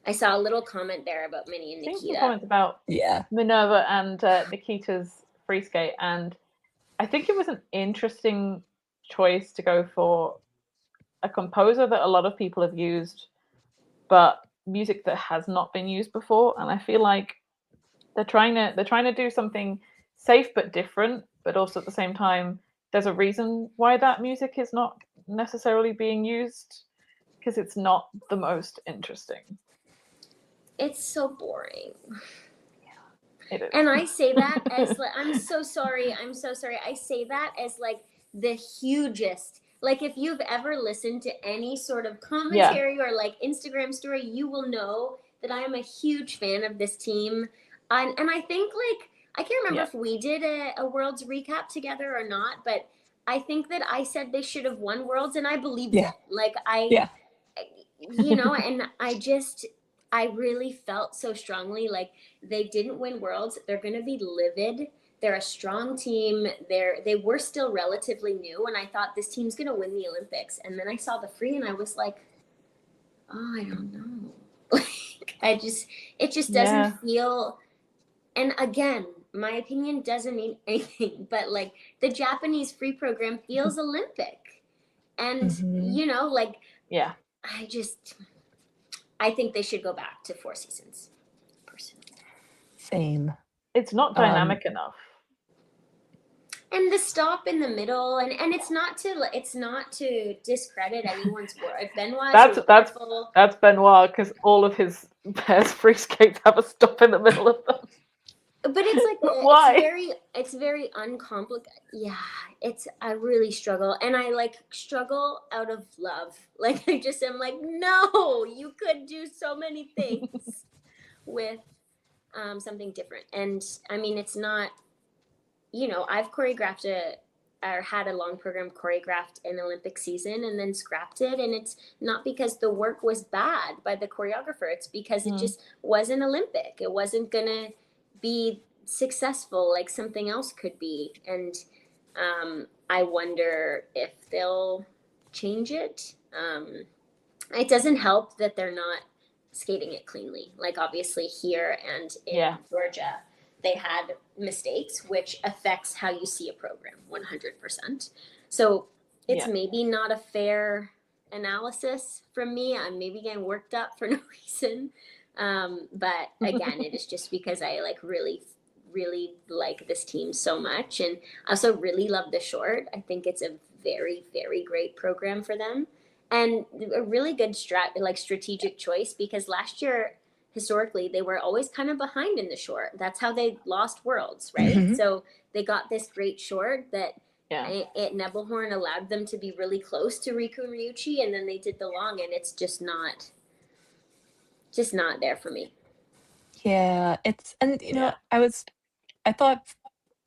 Speaker 3: I saw a little comment there about Minnie and Nikita.
Speaker 1: Some comments about Minerva and Nikita's free skate, and I think it was an interesting choice to go for a composer that a lot of people have used, but music that has not been used before. And I feel like they're trying to do something safe but different, but also at the same time, there's a reason why that music is not necessarily being used, because it's not the most interesting.
Speaker 3: It's so boring.
Speaker 1: It is.
Speaker 3: And I say that as like, I'm so sorry. I say that as like the hugest. Like, if you've ever listened to any sort of commentary or like Instagram story, you will know that I am a huge fan of this team. And I think, like, I can't remember if we did a Worlds recap together or not, but I think that I said they should have won Worlds, and I believed it. Like, and I really felt so strongly like they didn't win Worlds. They're going to be livid. They're a strong team. They were still relatively new, and I thought this team's going to win the Olympics. And then I saw the free, and I was like, oh, I don't know. Like, it just doesn't feel. And again, my opinion doesn't mean anything, but like the Japanese free program feels Olympic, and I think they should go back to 4 seasons, personally.
Speaker 2: Same.
Speaker 1: It's not dynamic enough.
Speaker 3: And the stop in the middle, and it's not to discredit anyone's work. Benoit.
Speaker 1: That's Benoit, because all of his pairs free skates have a stop in the middle of them.
Speaker 3: But it's like
Speaker 1: why?
Speaker 3: It's very uncomplicated. Yeah, I really struggle, and I like struggle out of love. Like, I just am like, no, you could do so many things with something different. And I mean, it's not. I've choreographed or had a long program choreographed an Olympic season and then scrapped it. And it's not because the work was bad by the choreographer. It's because it just wasn't Olympic. It wasn't going to be successful like something else could be. And I wonder if they'll change it. It doesn't help that they're not skating it cleanly. Like obviously here and in Georgia, they had mistakes, which affects how you see a program 100%. So it's maybe not a fair analysis from me. I'm maybe getting worked up for no reason. But again, it is just because I like really like this team so much. And I also really love the short. I think it's a very, very great program for them. And a really good strategic choice, because last year, historically, they were always kind of behind in the short. That's how they lost worlds, right? So they got this great short that at Nebelhorn allowed them to be really close to Riku and Ryuichi, and then they did the long, and it's just not there for me.
Speaker 2: Yeah, it's, and you know, I thought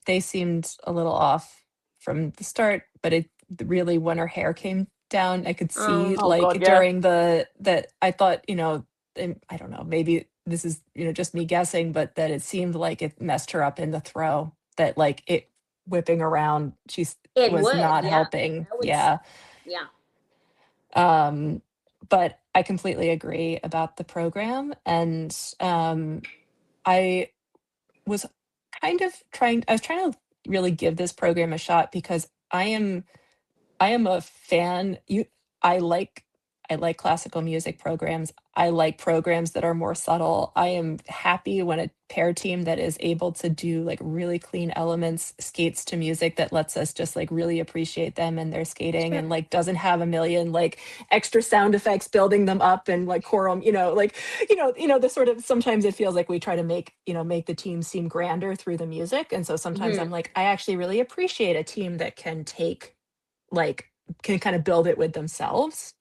Speaker 2: they seemed a little off from the start, but it really, when her hair came down, I could see during that I thought, you know, I don't know, maybe this is, you know, just me guessing, but that it seemed like it messed her up in the throw, that like it whipping around, was not helping. Yeah. But I completely agree about the program. And I was I was trying to really give this program a shot, because I am a fan. I like classical music programs. I like programs that are more subtle. I am happy when a pair team that is able to do like really clean elements skates to music that lets us just like really appreciate them and their skating, and like doesn't have a million like extra sound effects building them up and like choral, the sort of, sometimes it feels like we try to make the team seem grander through the music. And so sometimes I'm like, I actually really appreciate a team that can can kind of build it with themselves.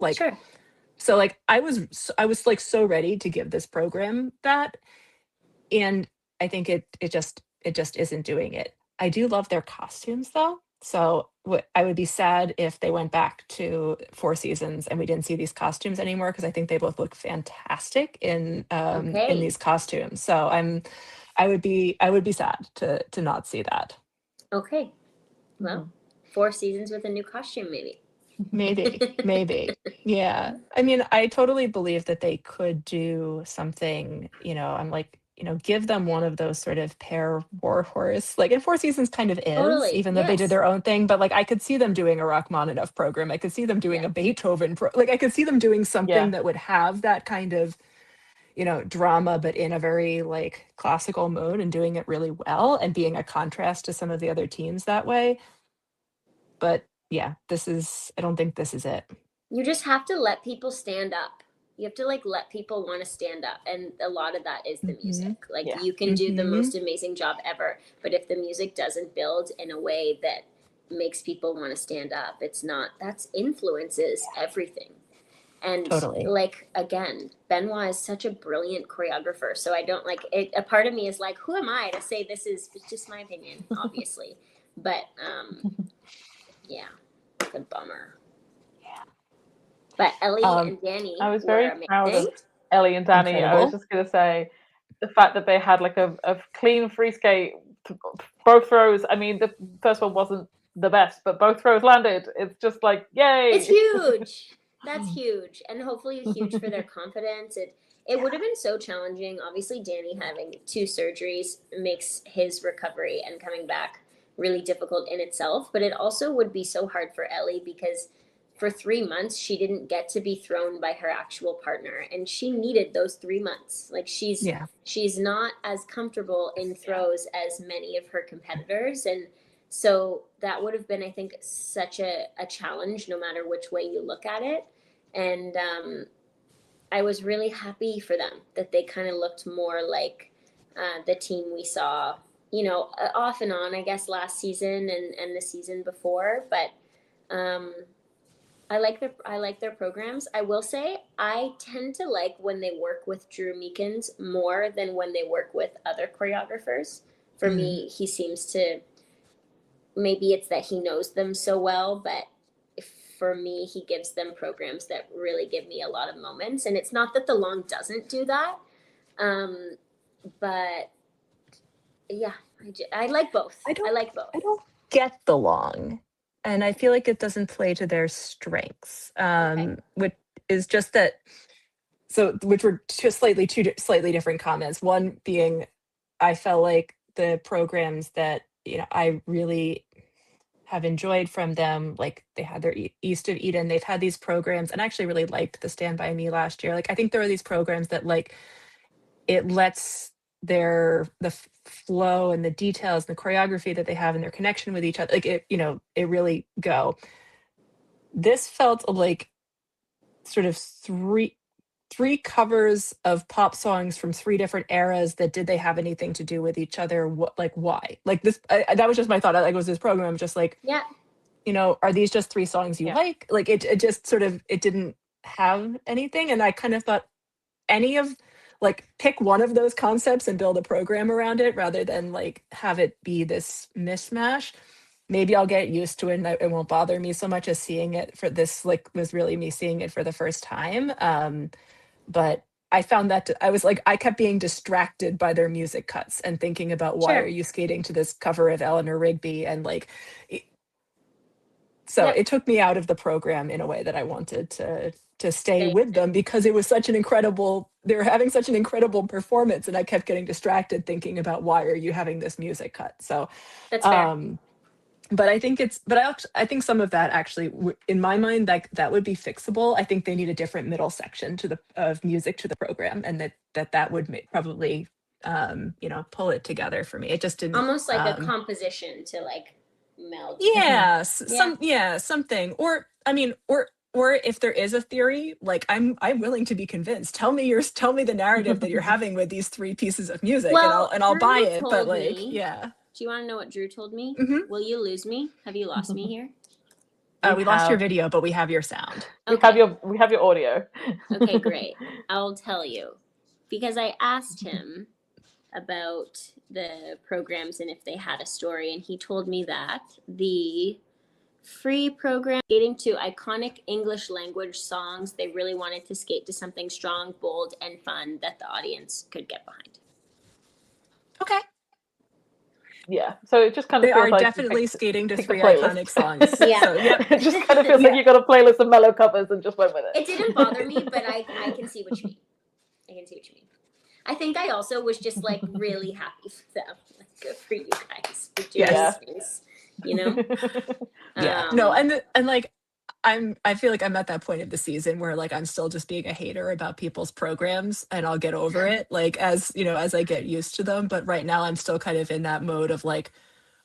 Speaker 2: So like I was like so ready to give this program that, and I think it just isn't doing it. I do love their costumes though. So I would be sad if they went back to Four Seasons and we didn't see these costumes anymore, because I think they both look fantastic in these costumes. So I would be sad to not see that.
Speaker 3: Okay. Well, 4 seasons with a new costume, maybe.
Speaker 2: Maybe. Yeah. I mean, I totally believe that they could do something, I'm like, give them one of those sort of pair warhorse, like in Four Seasons kind of is, even though they did their own thing. But like, I could see them doing a Rachmaninoff program. I could see them doing a Beethoven I could see them doing something that would have that kind of, drama, but in a very like classical mode, and doing it really well and being a contrast to some of the other teams that way. But yeah, I don't think this is it.
Speaker 3: You just have to let people stand up. You have to like let people want to stand up. And a lot of that is the music. Like you can do the most amazing job ever, but if the music doesn't build in a way that makes people want to stand up, that's influences everything. And like, again, Benoit is such a brilliant choreographer. So I don't like it. A part of me is like, who am I to say this is, it's just my opinion, obviously. But yeah, a bummer. Yeah. But Ellie and Danny,
Speaker 1: I was very proud of Ellie and Danny. Incredible. I was just going to say the fact that they had like a clean free skate, both throws. I mean, the first one wasn't the best, but both throws landed. It's just like, yay.
Speaker 3: It's huge. That's huge. And hopefully huge for their confidence. It would have been so challenging. Obviously, Danny having 2 surgeries makes his recovery and coming back really difficult in itself. But it also would be so hard for Ellie, because for 3 months, she didn't get to be thrown by her actual partner. And she needed those 3 months. Like she's not as comfortable in throws as many of her competitors. And so that would have been, I think, such a challenge, no matter which way you look at it. And I was really happy for them that they kind of looked more like the team we saw, off and on, I guess, last season and the season before. But I like their programs. I will say I tend to like when they work with Drew Meekins more than when they work with other choreographers. For me, he seems to maybe it's that he knows them so well, but for me, he gives them programs that really give me a lot of moments. And it's not that the long doesn't do that, but yeah, I like both. I like both.
Speaker 2: I don't get the long, and I feel like it doesn't play to their strengths. Which is just that. So, which were just two slightly different comments. One being, I felt like the programs that I really have enjoyed from them, like they had their East of Eden. They've had these programs, and I actually really liked the Stand By Me last year. Like I think there are these programs that like it lets the flow and the details and the choreography that they have and their connection with each other, like it really go. This felt like sort of three covers of pop songs from three different eras that did they have anything to do with each other? What, like, why? Like this, that was just my thought. Like, was this program just like,
Speaker 3: yeah,
Speaker 2: are these just three songs you like? Like it just sort of, it didn't have anything. And I kind of thought pick one of those concepts and build a program around it rather than like have it be this mishmash. Maybe I'll get used to it and it won't bother me so much as seeing it for this, like was really me seeing it for the first time. But I found that I kept being distracted by their music cuts and thinking about why are you skating to this cover of Eleanor Rigby and like, so it took me out of the program in a way that I wanted to stay with them because it was such an incredible, they were having such an incredible performance and I kept getting distracted thinking about why are you having this music cut. So
Speaker 3: that's fair.
Speaker 2: But I think I think some of that actually, in my mind, that would be fixable. I think they need a different middle section of music to the program, and that would probably, pull it together for me. It just didn't.
Speaker 3: Almost like a composition to like meld.
Speaker 2: Yeah, something. Or I mean, or if there is a theory, like I'm willing to be convinced. Tell me the narrative that you're having with these three pieces of music, and I'll buy it. But like, yeah.
Speaker 3: Do you want to know what Drew told me?
Speaker 2: Mm-hmm.
Speaker 3: Will you lose me? Have you lost me here?
Speaker 2: We lost your video, but we have your sound.
Speaker 3: Okay.
Speaker 1: We have your audio.
Speaker 3: Okay, great. I'll tell you. Because I asked him about the programs and if they had a story, and he told me that the free program skating to iconic English language songs, they really wanted to skate to something strong, bold, and fun that the audience could get behind.
Speaker 2: Okay.
Speaker 1: Yeah, so it just kind of
Speaker 2: they
Speaker 1: feels
Speaker 2: are
Speaker 1: like
Speaker 2: definitely skating to three iconic songs.
Speaker 3: Yeah,
Speaker 2: so,
Speaker 1: it just kind of feels like you got a playlist of mellow covers and just went with it.
Speaker 3: It didn't bother me, but I can see what you mean. I think I also was just like really happy for them. Like, good for you guys for doing things,
Speaker 2: Yeah. No, and like I feel like I'm at that point of the season where like I'm still just being a hater about people's programs and I'll get over it like as I get used to them, but right now I'm still kind of in that mode of like,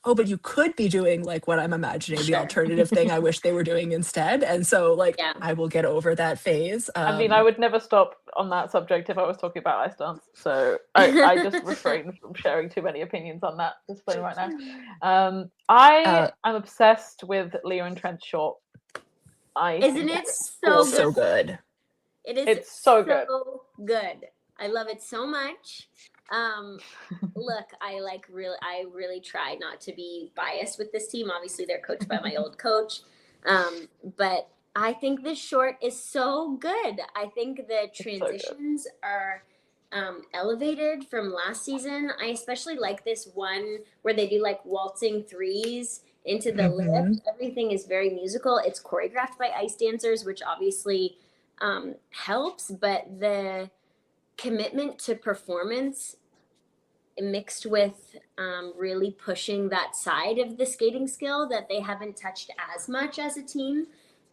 Speaker 2: oh, but you could be doing like what I'm imagining the alternative thing I wish they were doing instead. And so like I will get over that phase.
Speaker 1: I mean, I would never stop on that subject if I was talking about ice dance. So I just refrain from sharing too many opinions on that display right now. I am obsessed with Leo and Trent's short.
Speaker 3: Isn't it so
Speaker 2: good?
Speaker 3: It is.
Speaker 1: It's so
Speaker 3: good. I love it so much. Look, I really try not to be biased with this team. Obviously, they're coached by my old coach, but I think this short is so good. I think the transitions are elevated from last season. I especially like this one where they do like waltzing threes into the lift. Everything is very musical. It's choreographed by ice dancers, which obviously helps, but the commitment to performance mixed with really pushing that side of the skating skill that they haven't touched as much as a team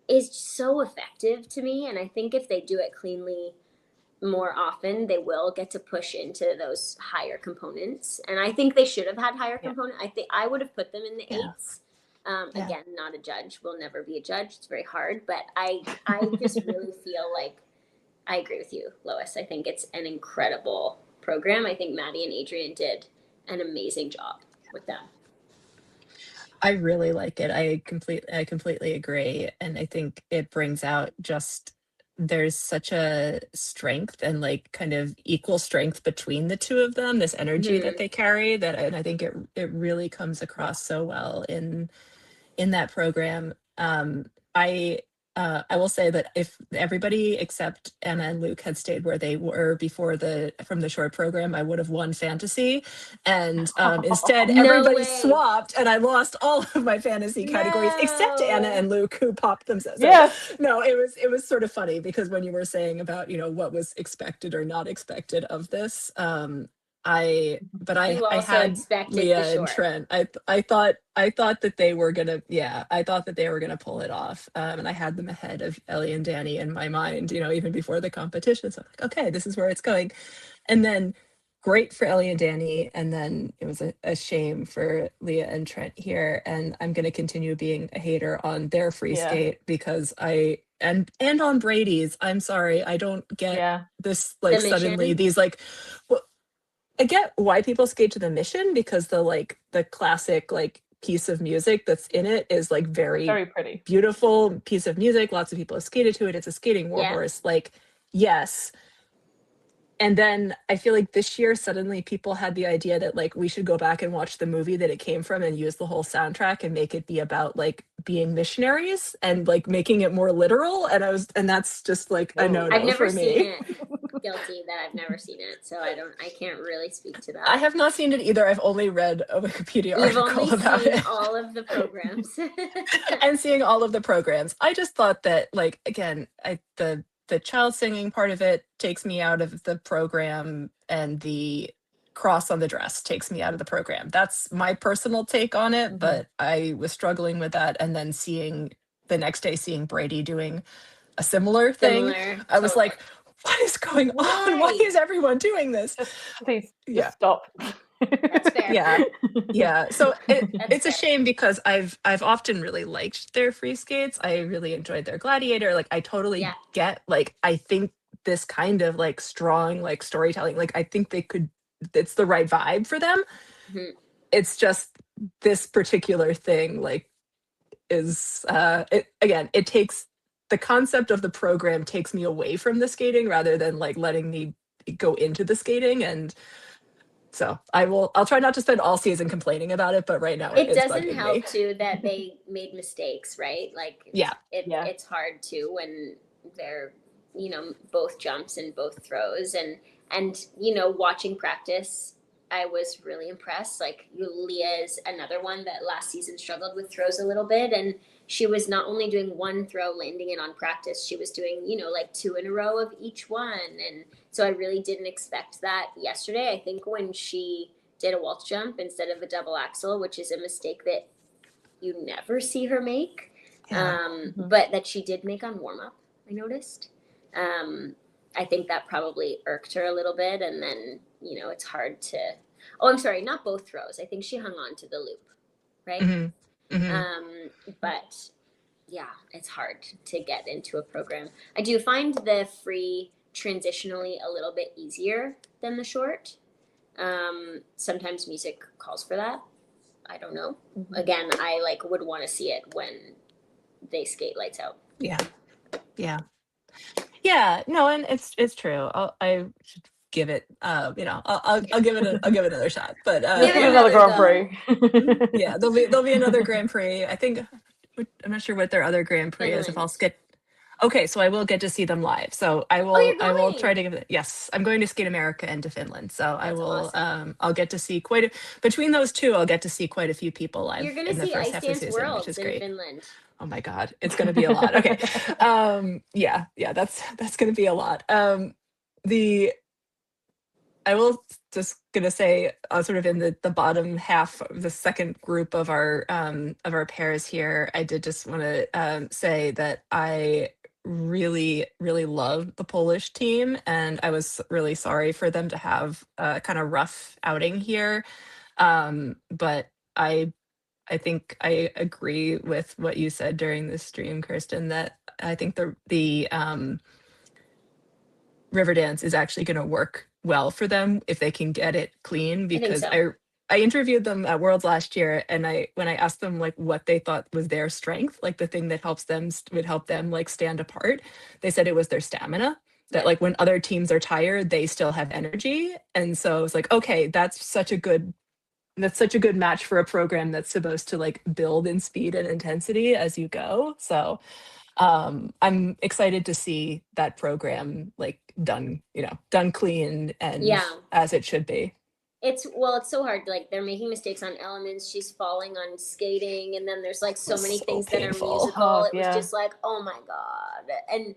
Speaker 3: is so effective to me. And I think if they do it cleanly more often, they will get to push into those higher components. And I think they should have had higher component. I think I would have put them in the eights. Again, not a judge, will never be a judge. It's very hard, but I just really feel like I agree with you, Lois. I think it's an incredible program. I think Maddie and Adrian did an amazing job with them.
Speaker 2: I really like it. I completely agree. And I think it brings out just there's such a strength and like kind of equal strength between the two of them, this energy that they carry, that, and I think it really comes across so well in that program. I will say that if everybody except Anna and Luke had stayed where they were before from the short program, I would have won fantasy. And instead,
Speaker 3: No
Speaker 2: everybody
Speaker 3: way.
Speaker 2: swapped, and I lost all of my fantasy categories except Anna and Luke, who popped themselves. So,
Speaker 1: Yes.
Speaker 2: no, it was sort of funny because when you were saying about what was expected or not expected of this, I
Speaker 3: You also
Speaker 2: had
Speaker 3: expected
Speaker 2: Leah
Speaker 3: the
Speaker 2: and
Speaker 3: short.
Speaker 2: Trent. I thought that they were gonna, I thought that they were gonna pull it off. And I had them ahead of Ellie and Danny in my mind, even before the competition. So I'm like, okay, this is where it's going. And then great for Ellie and Danny. And then it was a shame for Leah and Trent here. And I'm gonna continue being a hater on their free skate because and on Brady's. I'm sorry, I don't get this like suddenly these like I get why people skate to the mission because the classic like piece of music that's in it is like very
Speaker 1: pretty,
Speaker 2: beautiful piece of music. Lots of people have skated to it. It's a skating warhorse. Like, yes. And then I feel like this year suddenly people had the idea that like we should go back and watch the movie that it came from and use the whole soundtrack and make it be about like being missionaries and like making it more literal. And that's just like a no
Speaker 3: I've never
Speaker 2: for
Speaker 3: seen
Speaker 2: me.
Speaker 3: it. Guilty that I've never seen it, so I can't really speak to that.
Speaker 2: I have not seen it either. I've only read a Wikipedia article about it.
Speaker 3: All of the programs.
Speaker 2: And seeing all of the programs. I just thought that, like, again, the child singing part of it takes me out of the program, and the cross on the dress takes me out of the program. That's my personal take on it, but I was struggling with that. And then the next day seeing Brady doing a similar thing, I was like, what is going on? Why is everyone doing this?
Speaker 1: Please, just stop.
Speaker 3: That's fair.
Speaker 2: Yeah. So it's a shame because I've often really liked their free skates. I really enjoyed their gladiator. Like I totally get, like, I think this kind of like strong like storytelling, like I think it's the right vibe for them. It's just this particular thing like is it takes the concept of the program takes me away from the skating rather than like letting me go into the skating. And so I'll try not to spend all season complaining about it, but right now
Speaker 3: it
Speaker 2: it's
Speaker 3: doesn't help
Speaker 2: me.
Speaker 3: too that they made mistakes, right? Like it's hard too when they're both jumps and both throws and watching practice. I was really impressed. Like Leah is another one that last season struggled with throws a little bit, and she was not only doing one throw, landing it on practice, she was doing, like 2 in a row of each one. And so I really didn't expect that yesterday. I think when she did a waltz jump instead of a double axel, which is a mistake that you never see her make, but that she did make on warm up, I noticed. I think that probably irked her a little bit. And then, it's hard to, I'm sorry, not both throws. I think she hung on to the loop, right? But yeah, it's hard to get into a program. I do find the free transitionally a little bit easier than the short. Sometimes music calls for that. I don't know. Again, I would want to see it when they skate lights out.
Speaker 2: Yeah. No, and it's true. I should give it. I'll give it. I'll give it another shot. But
Speaker 1: give it another Grand Prix.
Speaker 2: Yeah, there'll be another Grand Prix. I think I'm not sure what their other Grand Prix is. If I'll skip. Okay, so I will get to see them live. So I will. I will try to give it. Yes, I'm going to Skate America and to Finland. So I will.
Speaker 3: Awesome.
Speaker 2: I'll get to see between those two. I'll get to see quite a few people live.
Speaker 3: You're going to see Ice Dance Worlds in Finland.
Speaker 2: Oh my God, it's going to be a lot. Okay. Yeah, that's going to be a lot. I will just going to say sort of in the bottom half of the second group of our pairs here, I did just want to say that I really, really love the Polish team, and I was really sorry for them to have a kind of rough outing here. But I think I agree with what you said during the stream, Kirsten, that I think the river dance is actually going to work well for them if they can get it clean, because I interviewed them at Worlds last year, and when I asked them like what they thought was their strength, like the thing that would help them like stand apart, they said it was their stamina. That like when other teams are tired, they still have energy. And so it's like, okay, that's such a good match for a program that's supposed to like build in speed and intensity as you go. So I'm excited to see that program like done clean and
Speaker 3: Yeah.
Speaker 2: as it should be.
Speaker 3: It's so hard. Like they're making mistakes on elements. She's falling on skating, and then there's like so many things that are
Speaker 2: painful.
Speaker 3: musical.
Speaker 1: Oh,
Speaker 3: it was
Speaker 1: yeah.
Speaker 3: just like, oh my god. And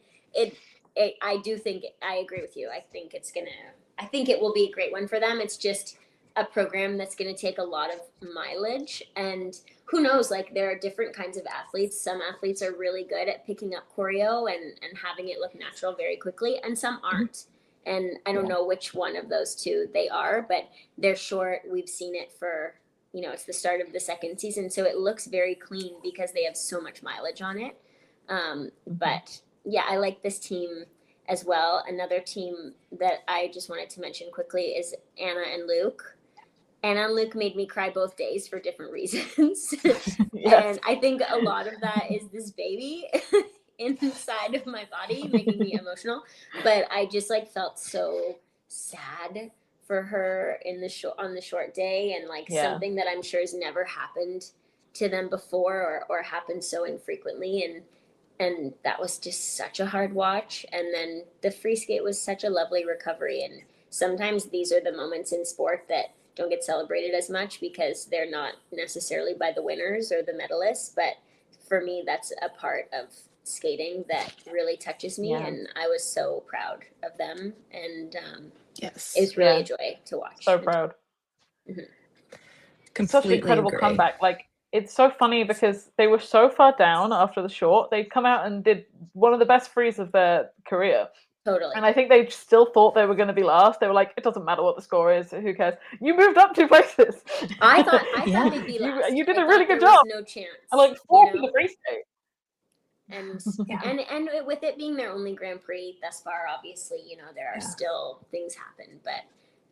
Speaker 3: I do think I agree with you. I think it will be a great one for them. It's just a program that's going to take a lot of mileage, and who knows, like there are different kinds of athletes. Some athletes are really good at picking up choreo and having it look natural very quickly, and some aren't. And I don't know which one of those two they are, but they're short. We've seen it for, it's the start of the second season. So it looks very clean because they have so much mileage on it. But yeah, I like this team as well. Another team that I just wanted to mention quickly is Anna and Luke. Anna and Luke made me cry both days for different reasons.
Speaker 1: Yes.
Speaker 3: And I think a lot of that is this baby inside of my body making me emotional, but I just like felt so sad for her on the short day, and like something that I'm sure has never happened to them before or happened so infrequently, and that was just such a hard watch. And then the free skate was such a lovely recovery, and sometimes these are the moments in sport that don't get celebrated as much because they're not necessarily by the winners or the medalists, but for me that's a part of skating that really touches me, and I was so proud of them, and it was really a joy to watch.
Speaker 1: So proud.
Speaker 2: Completely
Speaker 1: such an incredible
Speaker 2: agree.
Speaker 1: comeback. Like it's so funny because they were so far down after the short. They'd come out and did one of the best frees of their career.
Speaker 3: Totally.
Speaker 1: And I think they still thought they were going to be last. They were like, it doesn't matter what the score is. Who cares? You moved up 2 places.
Speaker 3: I thought they'd be last.
Speaker 1: You did
Speaker 3: a
Speaker 1: really good job.
Speaker 3: No chance.
Speaker 1: And like fourth in the free skate.
Speaker 3: And and with it being their only Grand Prix thus far, obviously, there are still things happen. But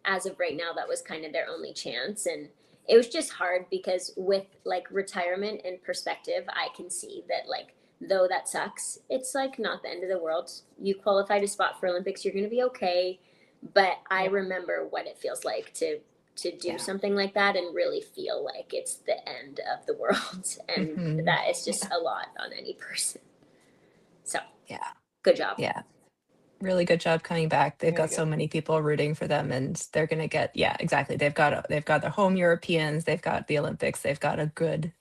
Speaker 3: as of right now, that was kind of their only chance. And it was just hard because with like retirement and perspective, I can see that like, though that sucks, it's like not the end of the world. You qualified a spot for Olympics, you're going to be okay. But I remember what it feels like to do something like that and really feel like it's the end of the world. And that is just a lot on any person. So good job.
Speaker 2: Yeah, really good job coming back. They've
Speaker 1: Really
Speaker 2: got so many people rooting for them, and they're gonna get exactly. They've got the home Europeans. They've got the Olympics. They've got a good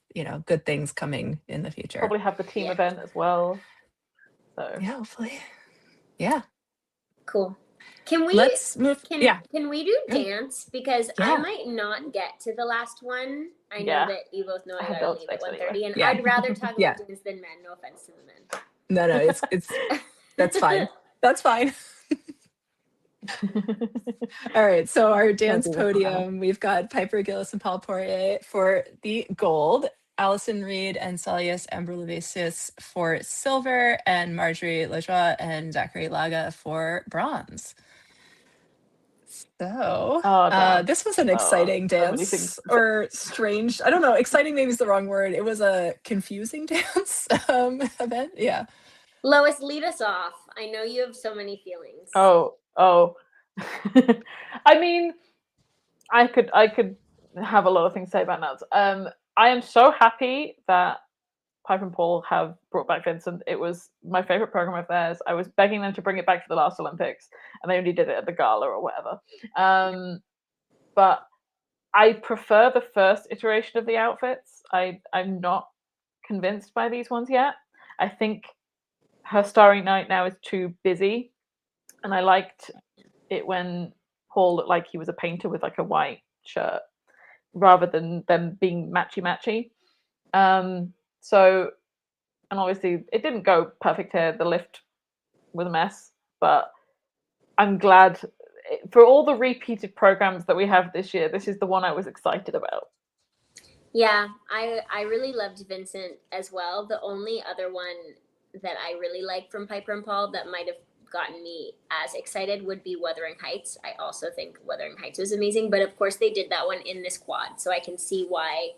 Speaker 2: things coming in the future.
Speaker 1: Probably have the team event as well. So
Speaker 2: yeah, hopefully. Yeah.
Speaker 3: Cool. Can we
Speaker 2: move?
Speaker 3: Can we do dance? Because I might not get to the last one. I know that you both know I gotta leave at 1:30, and I'd rather talk about dance than men. No offense to the men.
Speaker 2: No, it's that's fine. That's fine. All right, so our dance podium, we've got Piper Gilles and Paul Poirier for the gold, Allison Reed and Salias Ambrulivicius for silver, and Marjorie Lajoie and Zachary Laga for bronze. So this was an exciting dance, or strange. I don't know. Exciting maybe is the wrong word. It was a confusing dance event. Yeah.
Speaker 3: Lois, lead us off. I know you have so many feelings.
Speaker 1: Oh. I mean, I could have a lot of things to say about that. I am so happy that Piper and Paul have brought back Vincent. It was my favorite program of theirs. I was begging them to bring it back for the last Olympics, and they only did it at the gala or whatever. But I prefer the first iteration of the outfits. I'm not convinced by these ones yet. I think her Starry Night now is too busy, and I liked it when Paul looked like he was a painter with like a white shirt rather than them being matchy. So, and obviously it didn't go perfect here. The lift was a mess, but I'm glad for all the repeated programs that we have this year. This is the one I was excited about.
Speaker 3: Yeah, I really loved Vincent as well. The only other one that I really liked from Piper and Paul that might have gotten me as excited would be Wuthering Heights. I also think Wuthering Heights was amazing, but of course they did that one in this quad, so I can see why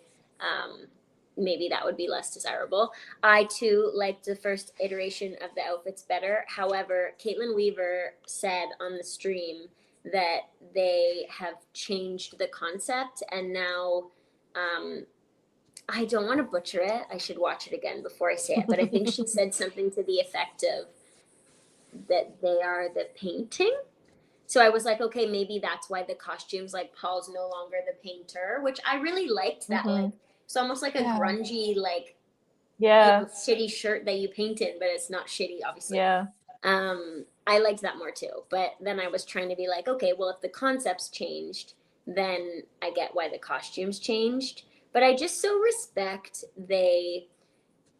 Speaker 3: maybe that would be less desirable. I too liked the first iteration of the outfits better. However, Caitlin Weaver said on the stream that they have changed the concept, and now I don't want to butcher it. I should watch it again before I say it, but I think she said something to the effect of that they are the painting. So I was like, okay, maybe that's why the costumes, like Paul's no longer the painter, which I really liked that. Like, it's almost like a grungy, like, shitty shirt that you painted, but it's not shitty, obviously.
Speaker 1: Yeah.
Speaker 3: I liked that more too. But then I was trying to be like, okay, well, if the concepts changed, then I get why the costumes changed. But I just so respect they,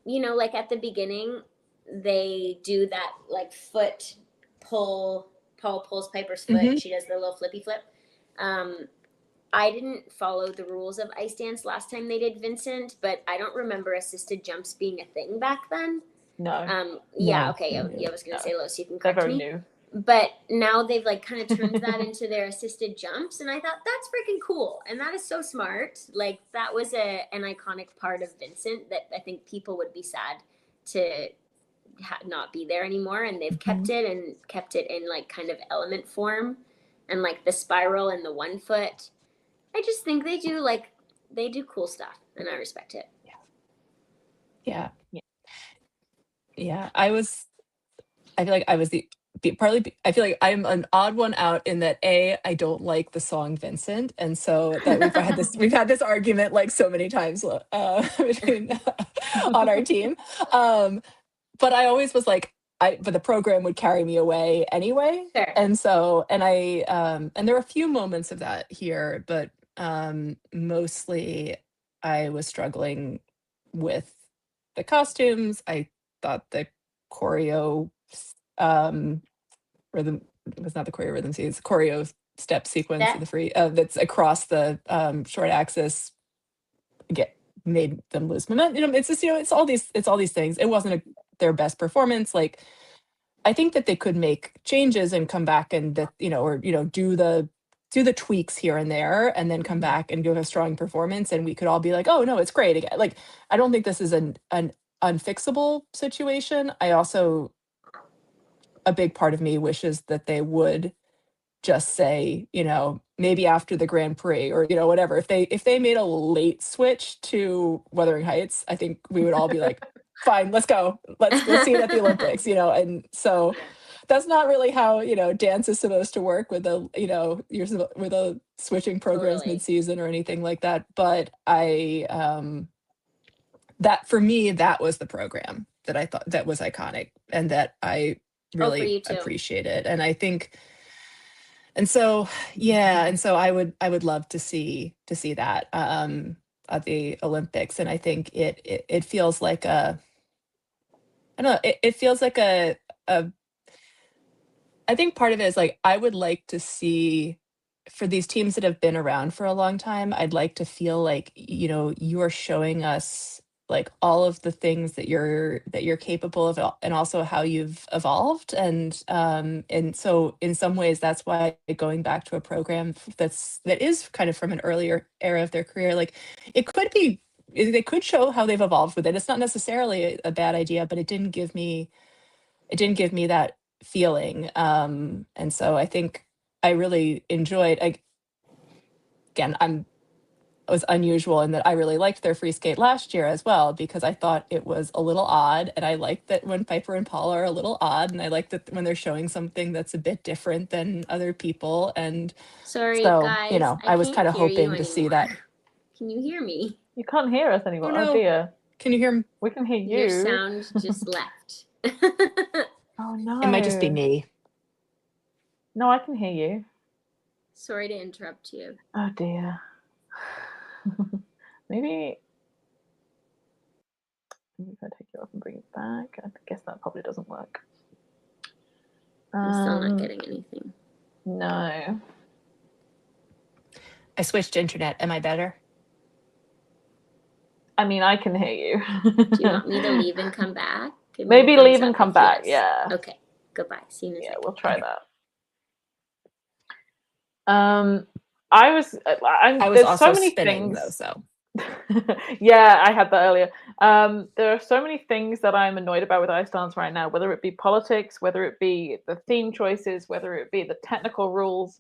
Speaker 3: you know, like at the beginning, they do that like foot pull. Paul pulls Piper's foot and she does the little flippy flip. I didn't follow the rules of ice dance last time they did Vincent, but I don't remember assisted jumps being a thing back then.
Speaker 1: No.
Speaker 3: Yeah, okay. I was going to say, Los, you can correct me.
Speaker 1: New.
Speaker 3: But now they've like kind of turned that into their assisted jumps, and I thought that's freaking cool, and that is so smart. Like that was an iconic part of Vincent that I think people would be sad to not be there anymore, and they've kept it in like kind of element form, and like the spiral and the 1 foot. I just think they do cool stuff, and I respect it.
Speaker 2: Yeah. I feel like I was I feel like I'm an odd one out in that I don't like the song Vincent, and so that we've had this argument like so many times between on our team. But I always was like, but the program would carry me away anyway.
Speaker 3: Sure.
Speaker 2: And so, and there are a few moments of that here, but mostly I was struggling with the costumes. I thought the choreo rhythm, it was not the choreo rhythm, it's choreo step sequence of the free that's across the short axis made them lose momentum. It's just, it's all these things. It wasn't their best performance. Like, I think that they could make changes and come back and that, do the tweaks here and there and then come back and give a strong performance, and we could all be like, oh no, it's great again. Like, I don't think this is an unfixable situation. I also, a big part of me wishes that they would just say, maybe after the Grand Prix or, whatever, if they made a late switch to Wuthering Heights, I think we would all be like, fine, let's go. Let's see it at the Olympics, and so that's not really how, dance is supposed to work with with a switching programs mid-season or anything like that. But that for me, that was the program that I thought that was iconic and that I really appreciated. And I think, and so I would love to see that at the Olympics. And I think it feels like I don't know, it feels like I think part of it is like, I would like to see, for these teams that have been around for a long time, I'd like to feel like, you are showing us like all of the things that you're capable of, and also how you've evolved. And so in some ways, that's why going back to a program that is kind of from an earlier era of their career, like they could show how they've evolved with it. It's not necessarily a bad idea, but it didn't give me that feeling. And so I think I really enjoyed, again, I was unusual in that I really liked their free skate last year as well, because I thought it was a little odd. And I liked that when Piper and Paul are a little odd, and I like that when they're showing something that's a bit different than other people. And
Speaker 3: sorry,
Speaker 2: so,
Speaker 3: guys,
Speaker 2: I was kind of hoping to see that.
Speaker 3: Can you hear me?
Speaker 1: You can't hear us anymore.
Speaker 2: Oh, no.
Speaker 1: Oh dear.
Speaker 2: Can you hear me?
Speaker 1: We can hear you.
Speaker 3: Your sound just left.
Speaker 1: Oh no.
Speaker 2: It might just be me.
Speaker 1: No, I can hear you.
Speaker 3: Sorry to interrupt you.
Speaker 1: Oh dear. Maybe if I take you off and bring it back, I guess that probably doesn't work.
Speaker 3: I'm still not getting anything.
Speaker 1: No.
Speaker 2: I switched to internet. Am I better?
Speaker 1: I mean, I can hear you.
Speaker 3: Do you want me to leave and come back?
Speaker 1: Maybe leave and come back, yeah.
Speaker 3: Okay, Goodbye. See you in a
Speaker 1: Yeah,
Speaker 3: second.
Speaker 1: we'll try
Speaker 2: Okay.
Speaker 1: that. I was
Speaker 2: was
Speaker 1: there's
Speaker 2: also
Speaker 1: so many
Speaker 2: spinning
Speaker 1: things.
Speaker 2: though, so
Speaker 1: Yeah, I had that earlier. There are so many things that I'm annoyed about with ice dance right now, whether it be politics, whether it be the theme choices, whether it be the technical rules.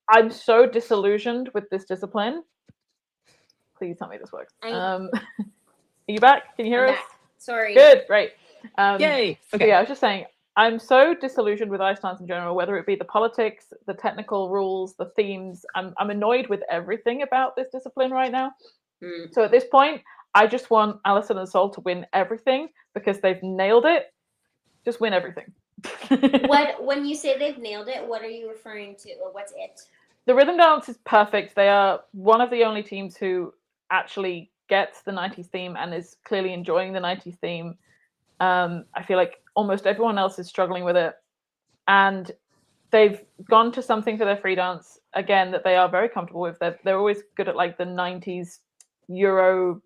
Speaker 1: I'm so disillusioned with this discipline. Please tell me this works. Are you back? Can you hear
Speaker 3: I'm
Speaker 1: us?
Speaker 3: back. Sorry.
Speaker 1: Good, great.
Speaker 2: yay.
Speaker 1: So
Speaker 2: Okay.
Speaker 1: yeah, I was just saying, I'm so disillusioned with ice dance in general, whether it be the politics, the technical rules, the themes. I'm annoyed with everything about this discipline right now.
Speaker 3: Mm.
Speaker 1: So at this point, I just want Alison and Sol to win everything because they've nailed it. Just win everything.
Speaker 3: When you say they've nailed it, what are you referring to? Or what's it?
Speaker 1: The rhythm dance is perfect. They are one of the only teams who actually gets the 90s theme and is clearly enjoying the 90s theme. I feel like almost everyone else is struggling with it. And they've gone to something for their free dance, again, that they are very comfortable with. They're always good at like the 90s Euro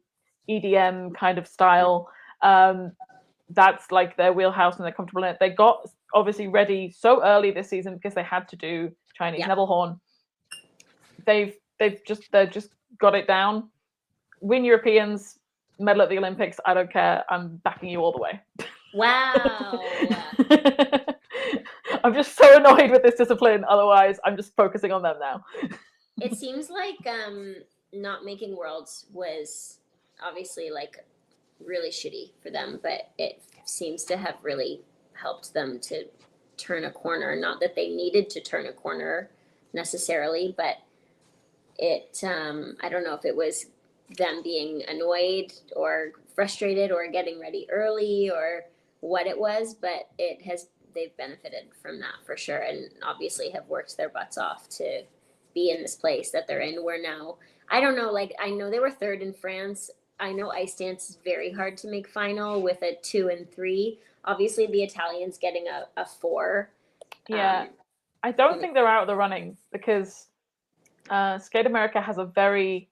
Speaker 1: EDM kind of style. That's like their wheelhouse and they're comfortable in it. They got obviously ready so early this season because they had to do Chinese Neville Horn. They've just got it down. Win Europeans, medal at the Olympics. I don't care. I'm backing you all the way.
Speaker 3: Wow.
Speaker 1: I'm just so annoyed with this discipline. Otherwise, I'm just focusing on them now.
Speaker 3: It seems like not making worlds was obviously like really shitty for them, but it seems to have really helped them to turn a corner. Not that they needed to turn a corner necessarily, but it I don't know if it was them being annoyed or frustrated or getting ready early or what it was, but they've benefited from that for sure, and obviously have worked their butts off to be in this place that they're in. Where now, I don't know, like I know they were third in France. I know ice dance is very hard to make final with a 2 and 3. Obviously, the Italians getting a 4.
Speaker 1: Yeah, I don't think they're out of the running because Skate America has a very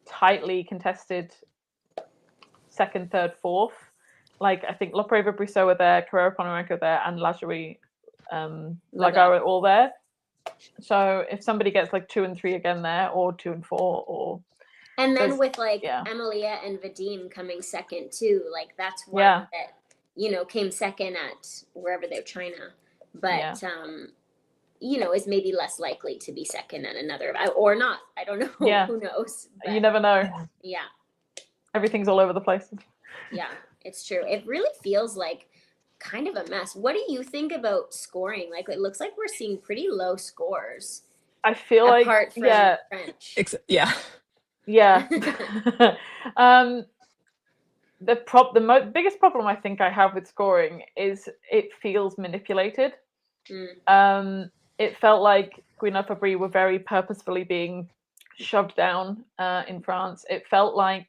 Speaker 1: tightly contested second, third, fourth. Like I think Lopreva Brissot are there, Carrera Ponorenko there, and Lajoie Lagar are all there. So if somebody gets like 2 and 3 again there, or 2 and 4, or
Speaker 3: then with like Emilia and Vadim coming second too, like that's one that came second at wherever they're China, but is maybe less likely to be second at another or not. I don't know.
Speaker 1: Yeah.
Speaker 3: Who knows?
Speaker 1: But you never know.
Speaker 3: Yeah.
Speaker 1: Everything's all over the place.
Speaker 3: Yeah, it's true. It really feels like kind of a mess. What do you think about scoring? Like it looks like we're seeing pretty low scores.
Speaker 1: I feel
Speaker 3: apart from French.
Speaker 2: Yeah.
Speaker 1: The biggest problem I think I have with scoring is it feels manipulated. It felt like Guinea Fabry were very purposefully being shoved down in France. It felt like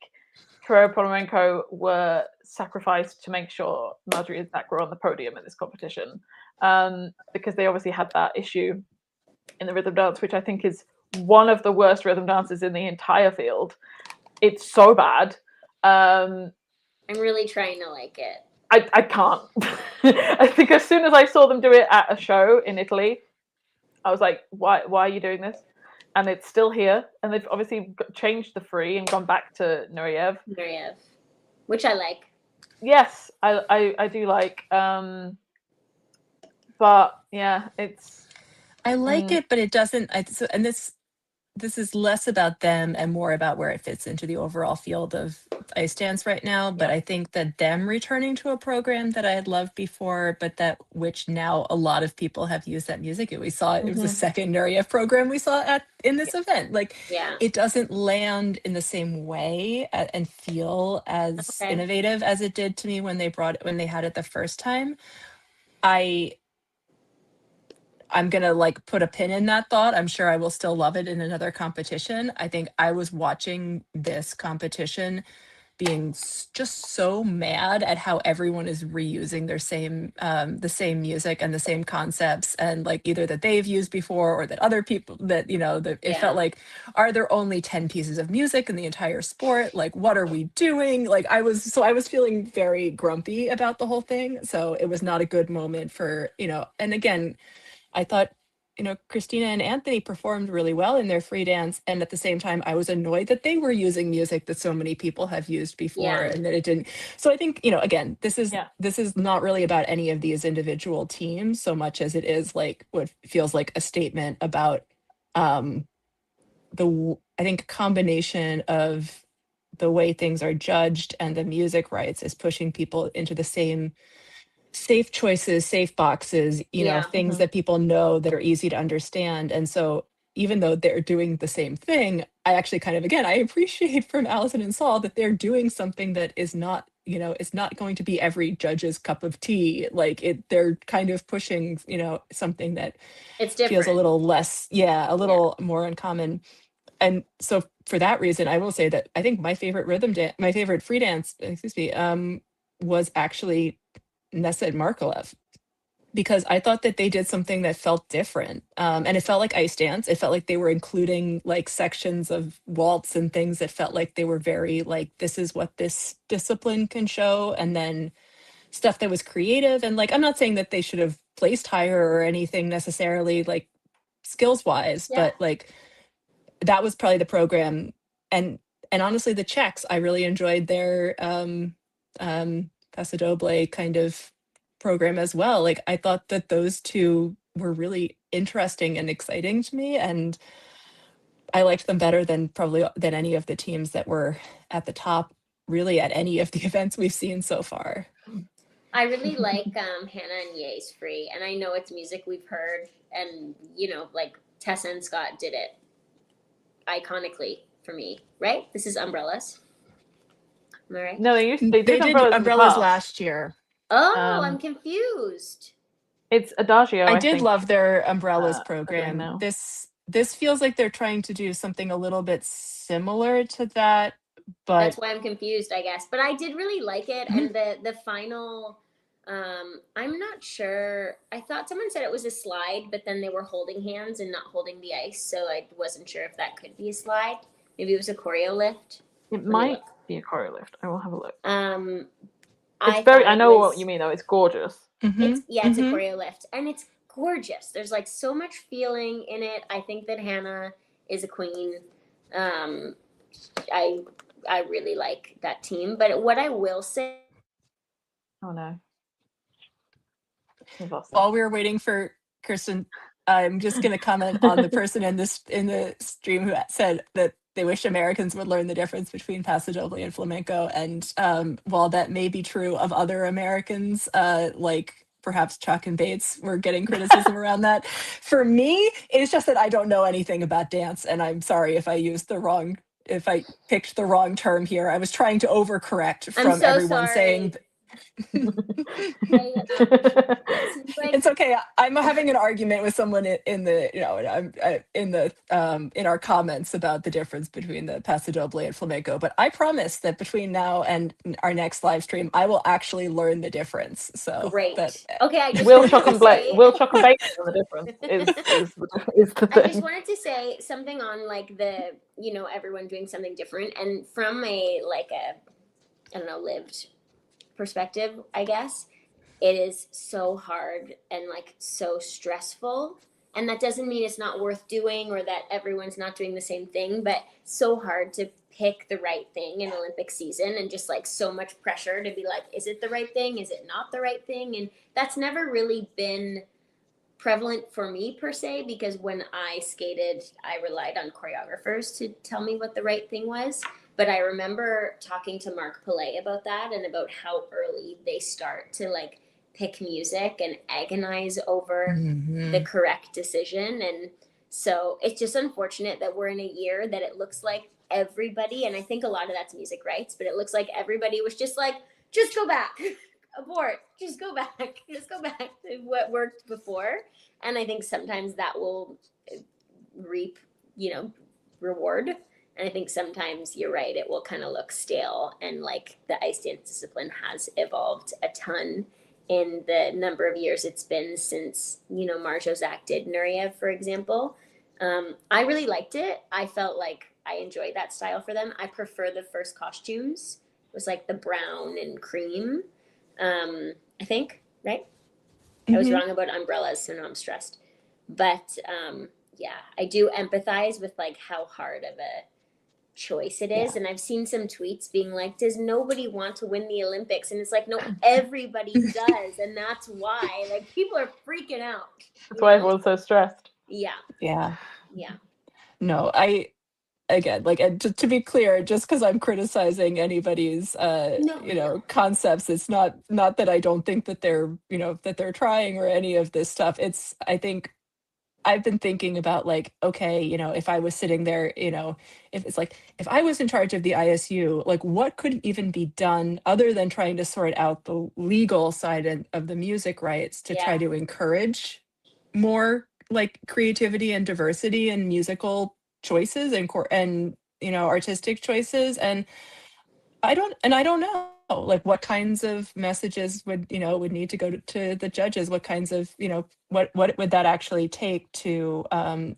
Speaker 1: Carrera Ponorenko were sacrificed to make sure Marjorie and Zach were on the podium in this competition because they obviously had that issue in the rhythm dance, which I think is one of the worst rhythm dances in the entire field. It's so bad.
Speaker 3: I'm really trying to like it.
Speaker 1: I can't. I think as soon as I saw them do it at a show in Italy, I was like, why are you doing this? And it's still here. And they've obviously changed the free and gone back to Nureyev.
Speaker 3: Which I like.
Speaker 1: Yes, I do like. But yeah, it's...
Speaker 2: I like it, but it doesn't... and this is less about them and more about where it fits into the overall field of ice dance right now. But I think that them returning to a program that I had loved before, but which now a lot of people have used that music. We saw it was the second Nureyev program we saw in this event. Like it doesn't land in the same way and feel as innovative as it did to me when they had it the first time. I'm going to like put a pin in that thought. I'm sure I will still love it in another competition. I think I was watching this competition being just so mad at how everyone is reusing the same music and the same concepts, and like either that they've used before or that other people that, that it felt like, are there only 10 pieces of music in the entire sport? Like, what are we doing? Like, I was feeling very grumpy about the whole thing. So it was not a good moment for, and again, I thought, Christina and Anthony performed really well in their free dance. And at the same time, I was annoyed that they were using music that so many people have used before and that it didn't. So I think, again, this is not really about any of these individual teams so much as it is like what feels like a statement about I think a combination of the way things are judged and the music rights is pushing people into the same safe choices, safe boxes, things that people know that are easy to understand. And so even though they're doing the same thing, I actually kind of, again, I appreciate from Allison and Saul that they're doing something that is not, it's not going to be every judge's cup of tea. Like they're kind of pushing, something that
Speaker 3: it's different.
Speaker 2: Feels a little less, little more uncommon. And so for that reason, I will say that I think my favorite my favorite free dance, was actually Nessa and Markalev, because I thought that they did something that felt different. And it felt like ice dance. It felt like they were including like sections of waltz and things that felt like they were very like, this is what this discipline can show. And then stuff that was creative. And like, I'm not saying that they should have placed higher or anything necessarily like skills wise, but like that was probably the program. And honestly, the Czechs, I really enjoyed their Paso Doble kind of program as well. Like I thought that those two were really interesting and exciting to me, and I liked them better than any of the teams that were at the top really at any of the events we've seen so far.
Speaker 3: I really like Hannah and Ye's free, and I know it's music we've heard, and like Tessa and Scott did it iconically for me, right? This is Umbrellas. Am I right?
Speaker 1: No, they did
Speaker 2: Umbrellas last year.
Speaker 3: Oh, I'm confused.
Speaker 1: It's Adagio.
Speaker 2: I did
Speaker 1: think,
Speaker 2: love their Umbrellas program. This feels like they're trying to do something a little bit similar to that, but
Speaker 3: that's why I'm confused, I guess. But I did really like it, and the final. I'm not sure. I thought someone said it was a slide, but then they were holding hands and not holding the ice, so I wasn't sure if that could be a slide. Maybe it was a choreo lift.
Speaker 1: It might be a choreo lift. I will have a look.
Speaker 3: It's
Speaker 1: I know what you mean though. It's gorgeous.
Speaker 3: It's a choreo lift, and it's gorgeous. There's like so much feeling in it. I think that Hannah is a queen. I really like that team. But what I will say.
Speaker 1: Oh no.
Speaker 2: While we were waiting for Kirsten, I'm just going to comment on the person in the stream who said that they wish Americans would learn the difference between Paso Doble and flamenco. And while that may be true of other Americans, like perhaps Chuck and Bates were getting criticism around that. For me, it's just that I don't know anything about dance, and I'm sorry if I picked the wrong term here. I was trying to overcorrect from everyone saying. It's okay. I'm having an argument with someone in our comments about the difference between the Paso Doble and flamenco. But I promise that between now and our next live stream, I will actually learn the difference. So
Speaker 3: great. Okay,
Speaker 1: Will Chuck and Bake on the difference is the thing.
Speaker 3: I just wanted to say something on like the everyone doing something different, and from a lived perspective, I guess it is so hard and like so stressful, and that doesn't mean it's not worth doing or that everyone's not doing the same thing, but so hard to pick the right thing in Olympic season, and just like so much pressure to be like, is it the right thing, is it not the right thing? And that's never really been prevalent for me per se, because when I skated I relied on choreographers to tell me what the right thing was. But I remember talking to Mark Pillay about that, and about how early they start to like pick music and agonize over the correct decision. And so it's just unfortunate that we're in a year that it looks like everybody, and I think a lot of that's music rights, but it looks like everybody was just like, just go back, abort, just go back to what worked before. And I think sometimes that will reap, reward And I think sometimes you're right, it will kind of look stale, and like the ice dance discipline has evolved a ton in the number of years it's been since, Marjozak did Nureyev, for example. I really liked it. I felt like I enjoyed that style for them. I prefer the first costumes. It was like the brown and cream, I think, right? I was wrong about umbrellas, so now I'm stressed. But yeah, I do empathize with like how hard of a choice it is. And I've seen some tweets being like, does nobody want to win the Olympics? And it's like, no, everybody does. And that's why, like, people are freaking out.
Speaker 1: That's why everyone's so stressed.
Speaker 3: Yeah.
Speaker 2: Yeah.
Speaker 3: Yeah.
Speaker 2: No, again, like, and to be clear, just because I'm criticizing anybody's concepts, it's not that I don't think that they're that they're trying or any of this stuff. It's, I think I've been thinking about, like, okay, if I was sitting there, if it's like, if I was in charge of the ISU, like, what could even be done other than trying to sort out the legal side of the music rights to try to encourage more like creativity and diversity in musical choices and artistic choices. And I don't know, like, what kinds of messages would need to go to the judges, what kinds of what would that actually take to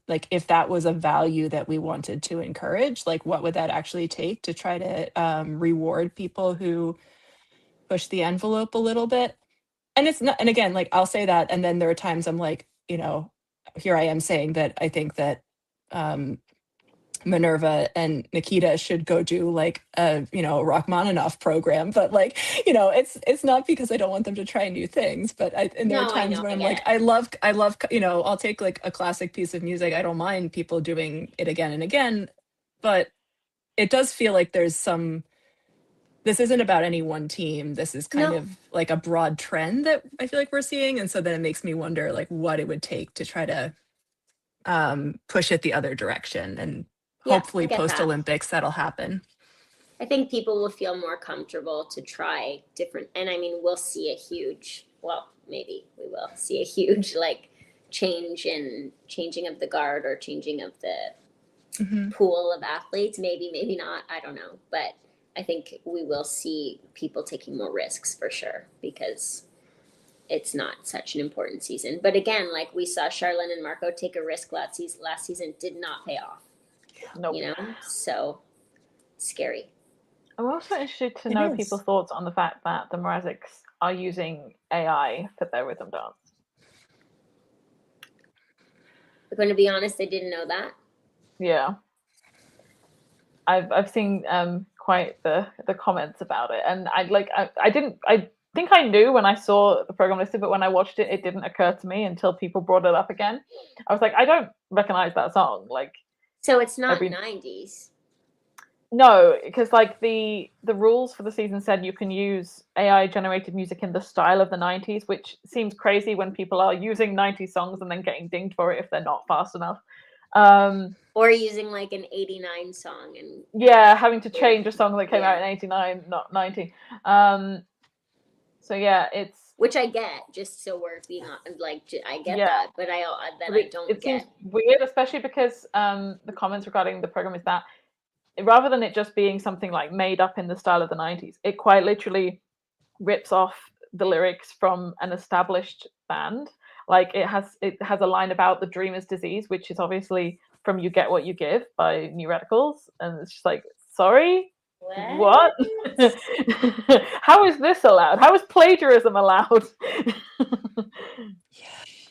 Speaker 2: like, if that was a value that we wanted to encourage, like, what would that actually take to try to reward people who push the envelope a little bit. And it's not, and again, like, I'll say that, and then there are times I'm like, here I am saying that I think that Minerva and Nikita should go do like a Rachmaninoff program, but like, it's not because I don't want them to try new things, but and there are times when I'm like, I love I'll take like a classic piece of music, I don't mind people doing it again and again, but it does feel like there's this isn't about any one team. This is kind of like a broad trend that I feel like we're seeing, and so then it makes me wonder like what it would take to try to push it the other direction, and hopefully post-Olympics that'll happen.
Speaker 3: I think people will feel more comfortable to try different, and I mean, we'll see a huge, maybe we will see a huge like changing of the guard, or changing of the pool of athletes. Maybe not, I don't know. But I think we will see people taking more risks for sure, because it's not such an important season. But again, like we saw Charlene and Marco take a risk last season, did not pay off.
Speaker 1: Nope.
Speaker 3: So scary.
Speaker 1: I'm also interested to know people's thoughts on the fact that the Mrazeks are using AI for their rhythm dance.
Speaker 3: I'm going to be honest, I didn't know that.
Speaker 1: Yeah. I've seen quite the comments about it, and I think I knew when I saw the program listed, but when I watched it, it didn't occur to me until people brought it up again. I was like, I don't recognize that song. Like,
Speaker 3: so it's not 90s.
Speaker 1: No, because like the rules for the season said you can use AI generated music in the style of the 90s, which seems crazy when people are using 90s songs and then getting dinged for it if they're not fast enough.
Speaker 3: Or using like an 89 song and
Speaker 1: having to change a song that came out in 89, not 90. So yeah, it's,
Speaker 3: which I get, just so we're being like, I get that, but I don't get. It seems
Speaker 1: weird, especially because the comments regarding the program is that rather than it just being something like made up in the style of the 90s, it quite literally rips off the lyrics from an established band. Like it has a line about the dreamer's disease, which is obviously from You Get What You Give by New Radicals, and it's just like, sorry, what? How is this allowed? How is plagiarism allowed?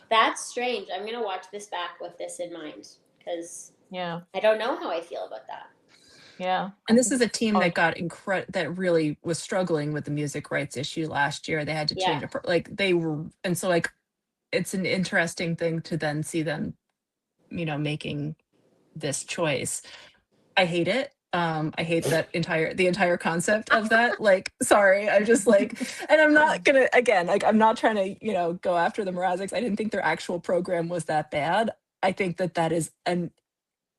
Speaker 3: That's strange. I'm gonna watch this back with this in mind, because I don't know how I feel about that.
Speaker 1: Yeah.
Speaker 2: And this is a team that got that really was struggling with the music rights issue last year. They had to change and so like it's an interesting thing to then see them, making this choice. I hate it. I hate the entire concept of that. Like, sorry, I'm just like, and I'm not gonna, again, like, I'm not trying to, go after the Mrazeks. I didn't think their actual program was that bad. I think that is a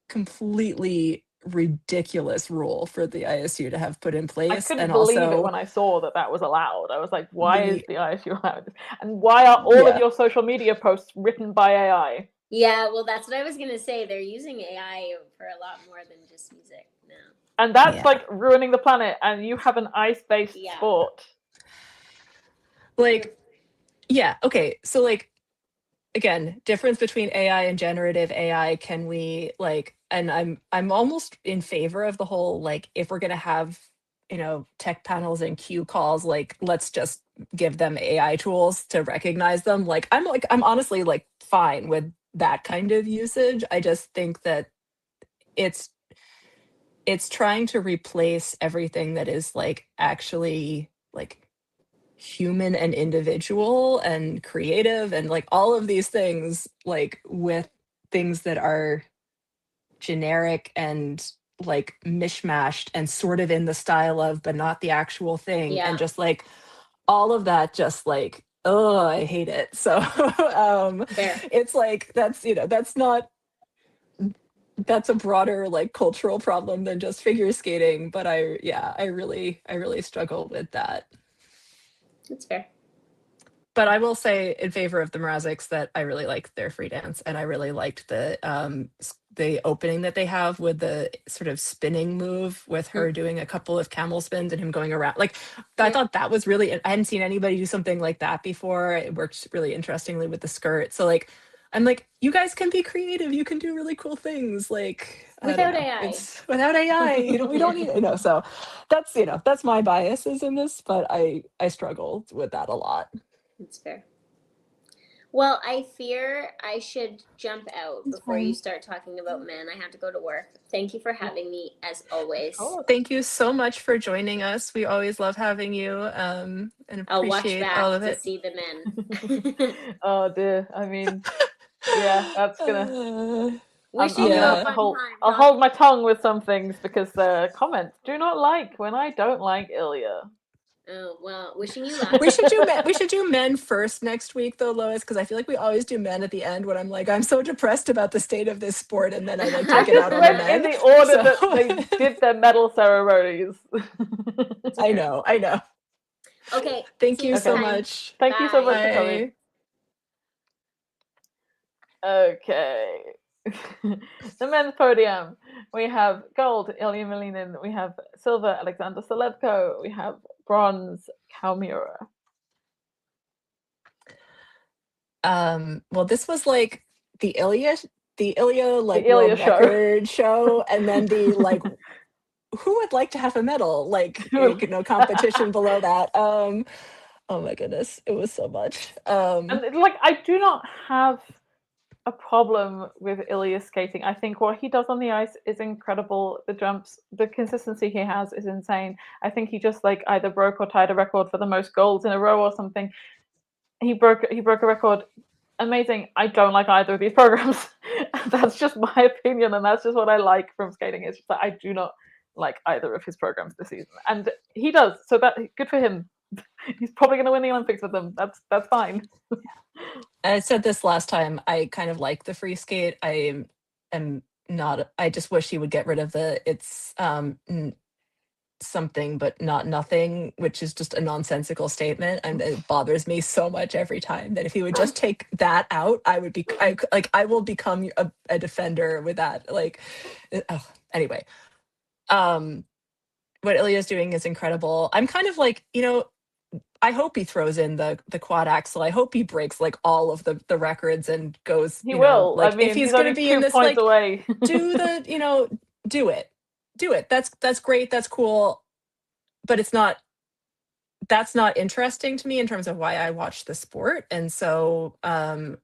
Speaker 2: completely ridiculous rule for the ISU to have put in place.
Speaker 1: I couldn't believe it when I saw that was allowed. I was like, why is the ISU allowed this? And why are all of your social media posts written by AI?
Speaker 3: Yeah, well, that's what I was gonna say. They're using AI for a lot more than just music now.
Speaker 1: And that's
Speaker 2: Yeah.
Speaker 1: like ruining the planet. And you have an ice-based
Speaker 3: Yeah.
Speaker 1: sport.
Speaker 2: Like, yeah, okay. So like, again, difference between AI and generative AI, can we like, and I'm almost in favor of the whole, like, if we're gonna have, tech panels and queue calls, like, let's just give them AI tools to recognize them. Like, I'm honestly like fine with that kind of usage. I just think that it's trying to replace everything that is like actually like human and individual and creative and like all of these things, like with things that are generic and like mishmashed and sort of in the style of but not the actual thing,
Speaker 3: Yeah.
Speaker 2: and just like all of that, just like, oh, I hate it. So
Speaker 3: Fair.
Speaker 2: it's like, that's a broader like cultural problem than just figure skating, but I really struggle with that.
Speaker 3: That's fair.
Speaker 2: But I will say in favor of the Mraziks that I really liked their free dance, and I really liked the opening that they have with the sort of spinning move with her doing a couple of camel spins and him going around. Like, I thought that was really, I hadn't seen anybody do something like that before. It worked really interestingly with the skirt. So like, I'm like, you guys can be creative. You can do really cool things. Like, I don't
Speaker 3: Without
Speaker 2: know.
Speaker 3: AI.
Speaker 2: It's without AI. We don't need, so that's my biases in this, but I struggled with that a lot.
Speaker 3: That's fair. Well, I fear I should jump out before you start talking about men. I have to go to work. Thank you for having me, as always.
Speaker 2: Oh, thank you so much for joining us. We always love having you, and
Speaker 3: I'll watch
Speaker 2: appreciate
Speaker 3: back
Speaker 2: all of
Speaker 3: to
Speaker 2: it.
Speaker 3: see the men.
Speaker 1: Oh dear. I mean, yeah, that's gonna.
Speaker 3: Wishing
Speaker 1: I'm
Speaker 3: you a
Speaker 1: gonna
Speaker 3: fun
Speaker 1: hold.
Speaker 3: time.
Speaker 1: I'll
Speaker 3: Not-
Speaker 1: hold my tongue with some things because the comments do not like when I don't like Ilya.
Speaker 3: Oh well, wishing you luck.
Speaker 2: We should do men first next week though, Lois, because I feel like we always do men at the end when I'm like, I'm so depressed about the state of this sport, and then I like
Speaker 1: I
Speaker 2: take it
Speaker 1: just
Speaker 2: out on the
Speaker 1: meant
Speaker 2: men.
Speaker 1: in the order
Speaker 2: So-
Speaker 1: that they did their medal ceremonies.
Speaker 2: I know.
Speaker 3: Okay.
Speaker 2: Thank
Speaker 3: see
Speaker 2: you
Speaker 3: next
Speaker 2: so
Speaker 3: time.
Speaker 2: much.
Speaker 1: Thank you so much for
Speaker 2: Bye.
Speaker 1: coming. Okay. The men's podium. We have gold, Ilya Milinin. We have silver, Alexander Selevko. We have bronze, Kalmura.
Speaker 2: Well, this was like the Ilya like
Speaker 1: Ilya
Speaker 2: world
Speaker 1: show.
Speaker 2: record show, and then the like, who would like to have a medal, like, competition below that. Oh my goodness, it was so much.
Speaker 1: And like, I do not have a problem with Ilya skating. I think what he does on the ice is incredible. The jumps, the consistency he has is insane. I think he just like either broke or tied a record for the most goals in a row or something. He broke a record. Amazing. I don't like either of these programs. That's just my opinion, and that's just what I like from skating. It's just that I do not like either of his programs this season, and he does. So that good for him. He's probably going to win the Olympics with them. That's fine.
Speaker 2: I said this last time. I kind of like the free skate. I am not. I just wish he would get rid of the it's something but not nothing, which is just a nonsensical statement, and it bothers me so much every time that if he would just take that out, I will become a defender with that. Like, anyway, what Ilya's doing is incredible. I'm kind of like, I hope he throws in the quad axel. I hope he breaks like all of the records and goes.
Speaker 1: He will.
Speaker 2: Like,
Speaker 1: I mean,
Speaker 2: if he's
Speaker 1: he's
Speaker 2: going to
Speaker 1: only
Speaker 2: be
Speaker 1: 2
Speaker 2: in this,
Speaker 1: points
Speaker 2: like,
Speaker 1: away.
Speaker 2: do it. That's great. That's cool. But that's not interesting to me in terms of why I watch the sport. And so I'm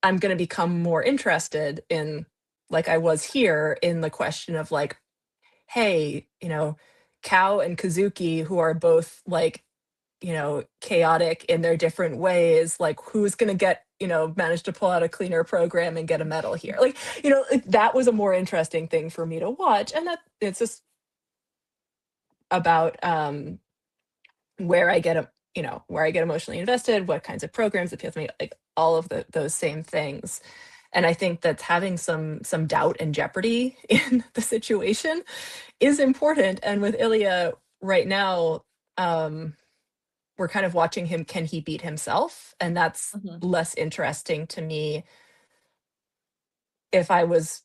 Speaker 2: going to become more interested in, like I was here, in the question of like, hey, Kao and Kazuki, who are both like, chaotic in their different ways, like who's going to get, manage to pull out a cleaner program and get a medal here. Like, like, that was a more interesting thing for me to watch. And that it's just about where I get emotionally invested, what kinds of programs appeal to me, like all of those same things. And I think that having some doubt and jeopardy in the situation is important. And with Ilya right now, we're kind of watching him, can he beat himself? And that's
Speaker 1: Mhm.
Speaker 2: less interesting to me. If I was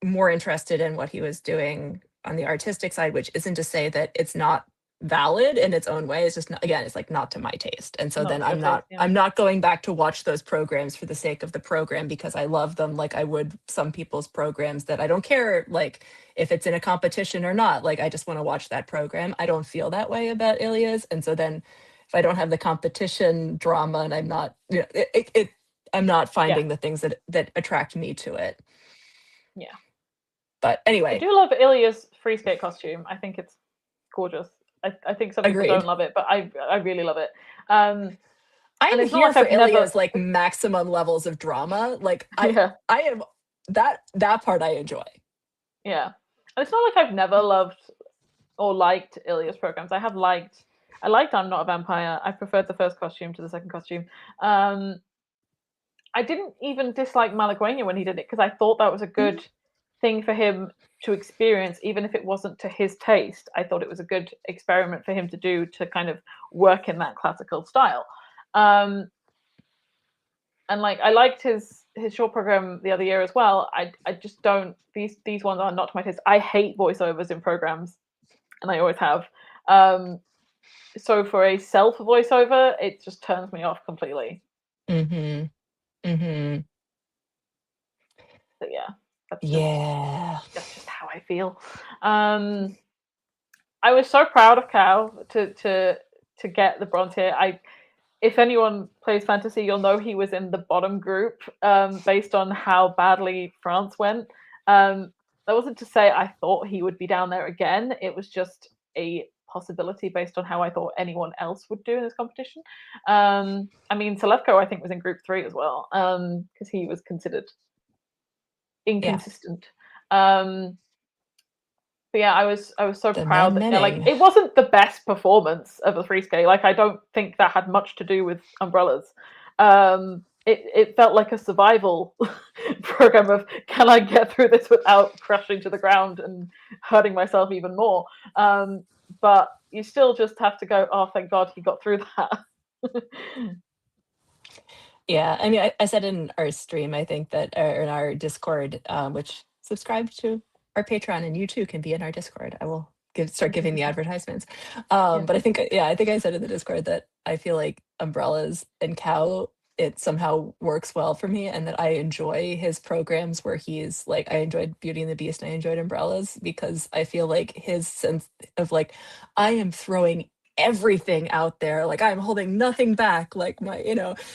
Speaker 2: more interested in what he was doing on the artistic side, which isn't to say that it's not valid in its own way. It's just not, again, it's like not to my taste. And so
Speaker 1: Not
Speaker 2: then
Speaker 1: to your taste, yeah.
Speaker 2: I'm not going back to watch those programs for the sake of the program because I love them like I would some people's programs that I don't care like if it's in a competition or not. Like I just want to watch that program. I don't feel that way about Ilya's. And so then if I don't have the competition drama and I'm not, you know, I'm not finding the things that attract me to it.
Speaker 1: Yeah.
Speaker 2: But anyway,
Speaker 1: I do love Ilya's free skate costume. I think it's gorgeous. I think some people
Speaker 2: agreed.
Speaker 1: don't love it, but I really love it.
Speaker 2: I'm
Speaker 1: and it's not
Speaker 2: here
Speaker 1: like
Speaker 2: for
Speaker 1: I've never-
Speaker 2: Ilya's like maximum levels of drama. Like I am that part I enjoy.
Speaker 1: Yeah. And it's not like I've never loved or liked Ilya's programs. I liked I'm Not a Vampire. I preferred the first costume to the second costume. I didn't even dislike Malagueña when he did it because I thought that was a good thing for him to experience, even if it wasn't to his taste. I thought it was a good experiment for him to do to kind of work in that classical style. And like I liked his short program the other year as well. I just don't, these ones are not to my taste. I hate voiceovers in programs, and I always have. So for a self voiceover, it just turns me off completely.
Speaker 2: Mm-hmm. Mm-hmm.
Speaker 1: But yeah, that's just how I feel. I was so proud of Cal to get the bronze here. If anyone plays fantasy, you'll know he was in the bottom group based on how badly France went. That wasn't to say I thought he would be down there again. It was just a possibility based on how I thought anyone else would do in this competition. I mean, Selevko, I think, was in group 3 as well because he was considered inconsistent. But yeah, I was so proud that like it wasn't the best performance of a free skate. Like I don't think that had much to do with umbrellas. It felt like a survival program of can I get through this without crashing to the ground and hurting myself even more. But you still just have to go, oh, thank God he got through that.
Speaker 2: Yeah, I mean, I said in our stream, I think that, or in our Discord, which subscribe to our Patreon, and you too can be in our Discord. I will start giving the advertisements. But I think I said in the Discord that I feel like umbrellas and Cow, it somehow works well for me, and that I enjoy his programs where he's like, I enjoyed Beauty and the Beast and I enjoyed umbrellas because I feel like his sense of like, I am throwing everything out there, like I'm holding nothing back, like my,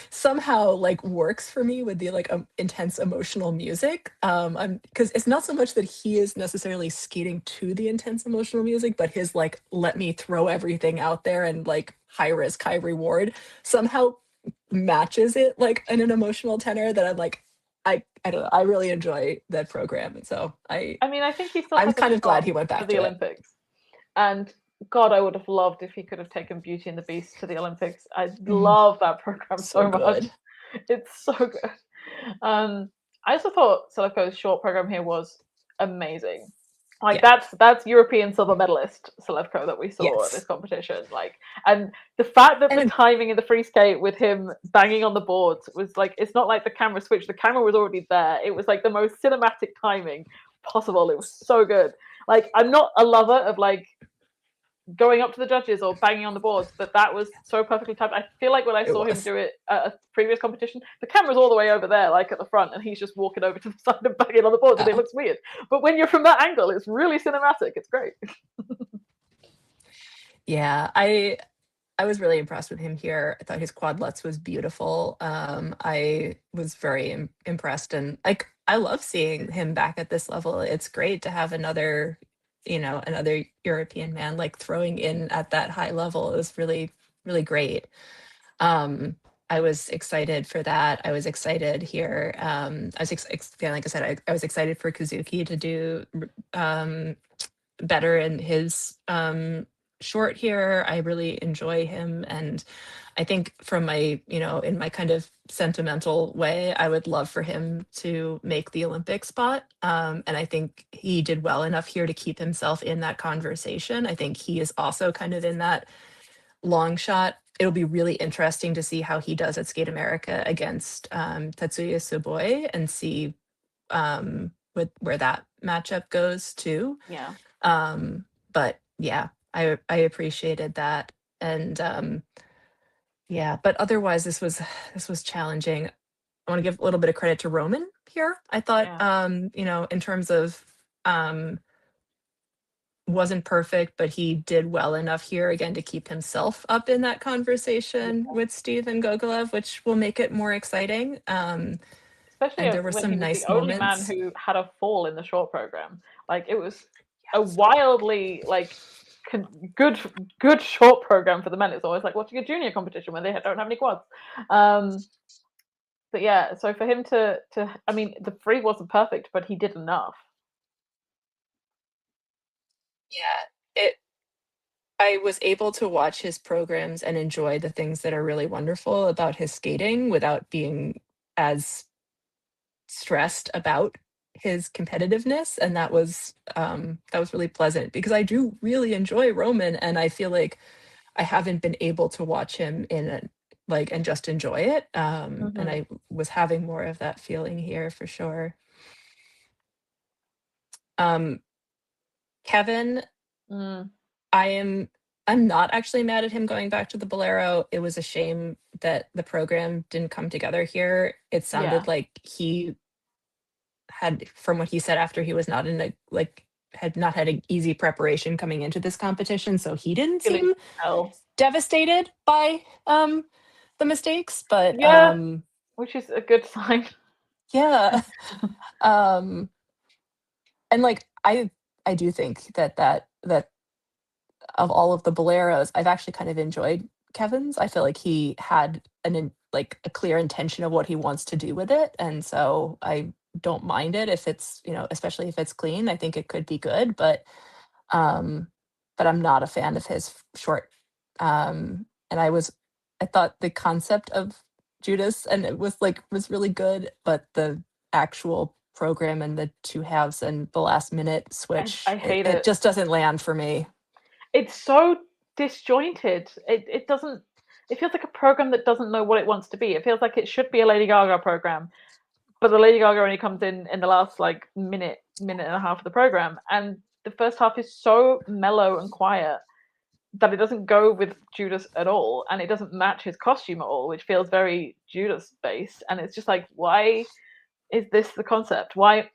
Speaker 2: somehow like works for me with the like intense emotional music. I'm because it's not so much that he is necessarily skating to the intense emotional music, but his like, let me throw everything out there and like high risk, high reward somehow matches it like in an emotional tenor that I'm like, I don't know, I really enjoy that program. And so I
Speaker 1: mean, I think he still
Speaker 2: I'm
Speaker 1: has
Speaker 2: kind
Speaker 1: a
Speaker 2: of glad he
Speaker 1: shot
Speaker 2: went back
Speaker 1: for the
Speaker 2: to
Speaker 1: Olympics. And God, I would have loved if he could have taken Beauty and the Beast to the Olympics. I love that program so much.
Speaker 2: Good.
Speaker 1: It's so good. I also thought Selevko's short program here was amazing. Like that's European silver medalist Selevko that we saw at this competition. Like, and the fact that the timing in the free skate with him banging on the boards was like, it's not like the camera switched. The camera was already there. It was like the most cinematic timing possible. It was so good. Like, I'm not a lover of like going up to the judges or banging on the boards, but that was so perfectly timed. I feel like when I saw him do it at a previous competition, the camera's all the way over there, like at the front, and he's just walking over to the side and banging on the boards, and it looks weird. But when you're from that angle, it's really cinematic. It's great.
Speaker 2: Yeah, I was really impressed with him here. I thought his quadlets was beautiful. I was very impressed, and like I love seeing him back at this level. It's great to have another European man like throwing in at that high level. It was really, really great. I was excited for that. I was excited here. I was like I said, I was excited for Kazuki to do better in his short here. I really enjoy him, and I think from my, in my kind of sentimental way, I would love for him to make the Olympic spot. And I think he did well enough here to keep himself in that conversation. I think he is also kind of in that long shot it'll be really interesting to see how he does at Skate America against Tetsuya Suboi and see where that matchup goes too.
Speaker 1: Yeah.
Speaker 2: But yeah, I appreciated that. And yeah, but otherwise this was challenging. I want to give a little bit of credit to Roman here. I thought, in terms of wasn't perfect, but he did well enough here again to keep himself up in that conversation with Steven Gogolev, which will make it more exciting.
Speaker 1: Especially
Speaker 2: And there were
Speaker 1: when
Speaker 2: some
Speaker 1: he was
Speaker 2: nice
Speaker 1: the only man
Speaker 2: moments.
Speaker 1: who had a fall in the short program. Like it was a wildly good short program for the men. It's always like watching a junior competition when they don't have any quads. But yeah, so for him to I mean, the free wasn't perfect, but he did enough.
Speaker 2: Yeah, I was able to watch his programs and enjoy the things that are really wonderful about his skating without being as stressed about his competitiveness, and that was really pleasant because I do really enjoy Roman, and I feel like I haven't been able to watch him and just enjoy it. And I was having more of that feeling here for sure. Kevin, I'm not actually mad at him going back to the Bolero. It was a shame that the program didn't come together here. It sounded like he had, from what he said after, he was not had not had an easy preparation coming into this competition, so he didn't seem devastated by the mistakes, but
Speaker 1: which is a good sign.
Speaker 2: Yeah. And I do think that of all of the Boleros, I've actually kind of enjoyed Kevin's. I feel like he had a clear intention of what he wants to do with it, and so I don't mind it if it's, especially if it's clean. I think it could be good, but I'm not a fan of his short. And I thought the concept of Judas and it was really good, but the actual program and the two halves and the last minute switch,
Speaker 1: I hate
Speaker 2: it just doesn't land for me.
Speaker 1: It's so disjointed. It doesn't. It feels like a program that doesn't know what it wants to be. It feels like it should be a Lady Gaga program, but the Lady Gaga only comes in the last minute and a half of the program, and the first half is so mellow and quiet that it doesn't go with Judas at all, and it doesn't match his costume at all, which feels very Judas based. And it's just like, why is this the concept? Why?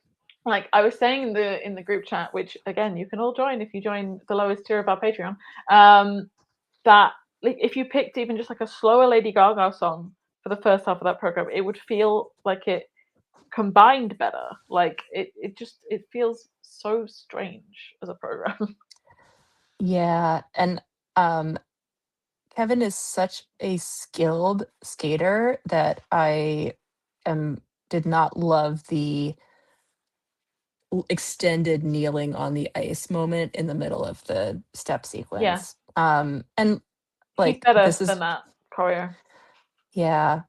Speaker 1: Like I was saying in the group chat, which again you can all join if you join the lowest tier of our Patreon, that if you picked even just a slower Lady Gaga song for the first half of that program, it would feel like it combined better. Like it feels so strange as a program.
Speaker 2: Yeah, and Kevin is such a skilled skater that I did not love the extended kneeling on the ice moment in the middle of the step sequence. And
Speaker 1: he's better than that choreo.
Speaker 2: Yeah.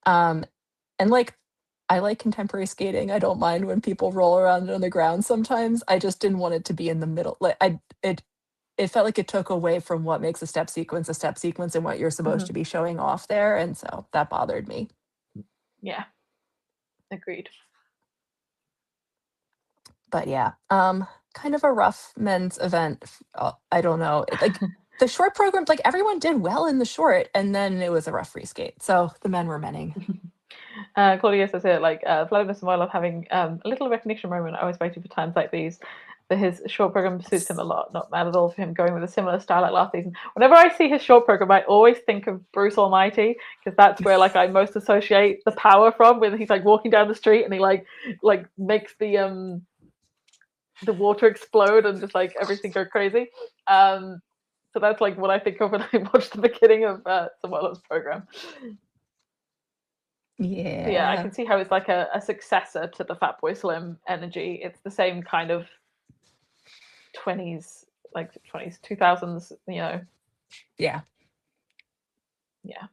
Speaker 2: And I like contemporary skating. I don't mind when people roll around on the ground sometimes. I just didn't want it to be in the middle. It felt like it took away from what makes a step sequence and what you're supposed to be showing off there. And so that bothered me.
Speaker 1: Yeah. Agreed.
Speaker 2: But yeah, kind of a rough men's event. I don't know. The short program, everyone did well in the short, and then it was a rough free skate. So the men were menning.
Speaker 1: Claudia says here, Vladimir Samoilov having a little recognition moment. I was waiting for times like these. But his short program suits him a lot. Not mad at all for him going with a similar style like last season. Whenever I see his short program, I always think of Bruce Almighty, because that's where I most associate the power from. When he's walking down the street and he makes the water explode and just everything go crazy. So that's what I think of when I watch the beginning of Samoilov's program. Yeah, I can see how it's a successor to the Fatboy Slim energy. It's the same kind of 20s, 2000s, Yeah. Yeah.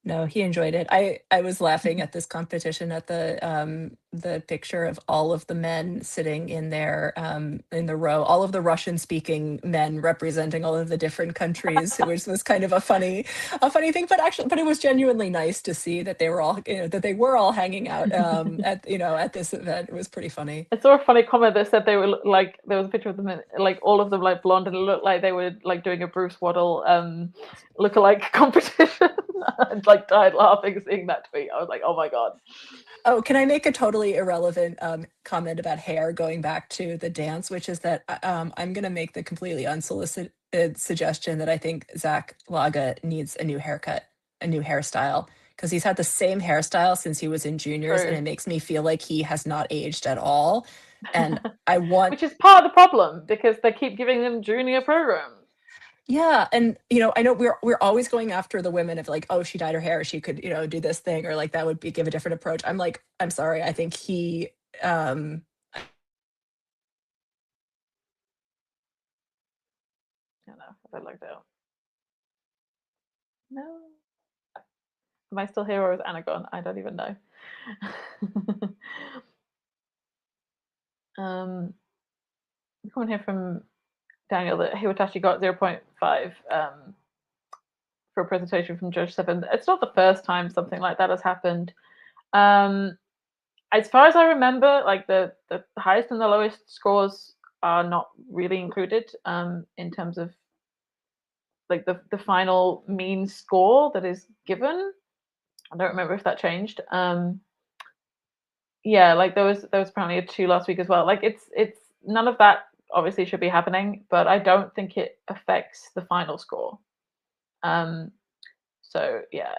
Speaker 2: No, he enjoyed it. I was laughing at this competition at the the picture of all of the men sitting in in the row, all of the Russian speaking men representing all of the different countries, which was kind of a funny thing, but it was genuinely nice to see that they were all, that they were all hanging out at this event. It was pretty funny.
Speaker 1: I saw a funny comment that said they were like, there was a picture of them in, like all of them like blonde, and it looked like they were like doing a Bruce Waddle lookalike competition. And like died laughing seeing that tweet. I was like, oh my god.
Speaker 2: Oh, can I make a totally irrelevant comment about hair going back to the dance, which is that I'm going to make the completely unsolicited suggestion that I think Zach Laga needs a new haircut, a new hairstyle, because he's had the same hairstyle since he was in juniors, and it makes me feel like he has not aged at all. And I want,
Speaker 1: which is part of the problem, because they keep giving them junior programs.
Speaker 2: yeah, and I know we're always going after the women of like, oh, she dyed her hair, she could do this thing, or like that would give a different approach. I'm like, I'm sorry, I think he
Speaker 1: I don't know if I looked out. No. Am I still here, or is Anna gone? I don't even know. Coming here from Daniel that Hiwatashi got 0.5 for a presentation from Judge 7. It's not the first time something like that has happened. As far as I remember, like the highest and the lowest scores are not really included in terms of like the final mean score that is given. I don't remember if that changed. Yeah, like there was apparently a 2 last week as well. Like it's none of that obviously should be happening, but I don't think it affects the final score. So yeah,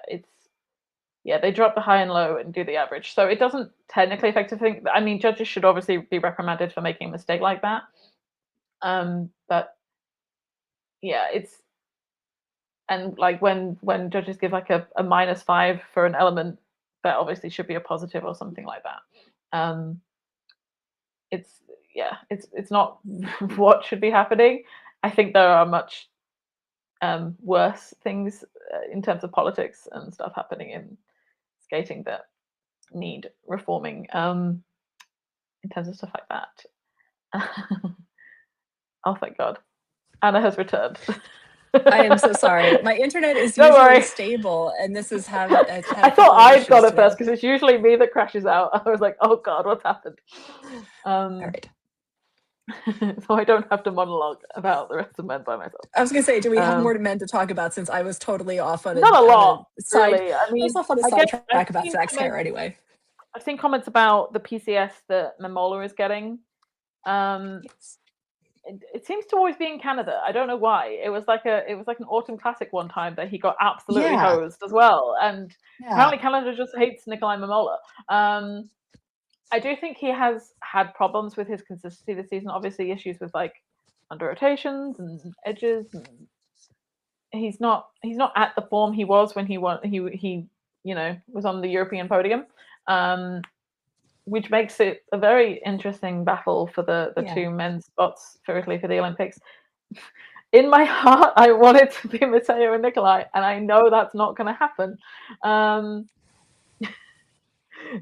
Speaker 1: they drop the high and low and do the average. So it doesn't technically affect anything. I mean, judges should obviously be reprimanded for making a mistake like that. But yeah, and like when judges give like a -5 for an element, that obviously should be a positive or something like that. It's not what should be happening. I think there are much worse things in terms of politics and stuff happening in skating that need reforming in terms of stuff like that. Oh, thank God. Anna has returned.
Speaker 2: I am so sorry. My internet is
Speaker 1: Don't
Speaker 2: usually
Speaker 1: worry.
Speaker 2: stable, and this is how
Speaker 1: I thought I'd got it first, because it's usually me that crashes out. I was like, oh God, what's happened?
Speaker 2: All right.
Speaker 1: So I don't have to monologue about the rest of men by myself.
Speaker 2: I was gonna say, do we have more men to talk about, since I was totally off on
Speaker 1: not a lot,
Speaker 2: side,
Speaker 1: really. I mean,
Speaker 2: I was off on a sidetrack about Zach's hair anyway.
Speaker 1: I've seen comments about the PCS that Momola is getting.
Speaker 2: Yes.
Speaker 1: It seems to always be in Canada. I don't know why. It was like an autumn classic one time that he got absolutely hosed as well. And apparently Canada just hates Nikolai Momola. I do think he has had problems with his consistency this season. Obviously, issues with like under rotations and edges. And he's not at the form he was when he was on the European podium. Which makes it a very interesting battle for the two men's spots for Italy for the Olympics. In my heart, I want it to be Matteo and Nikolai, and I know that's not going to happen.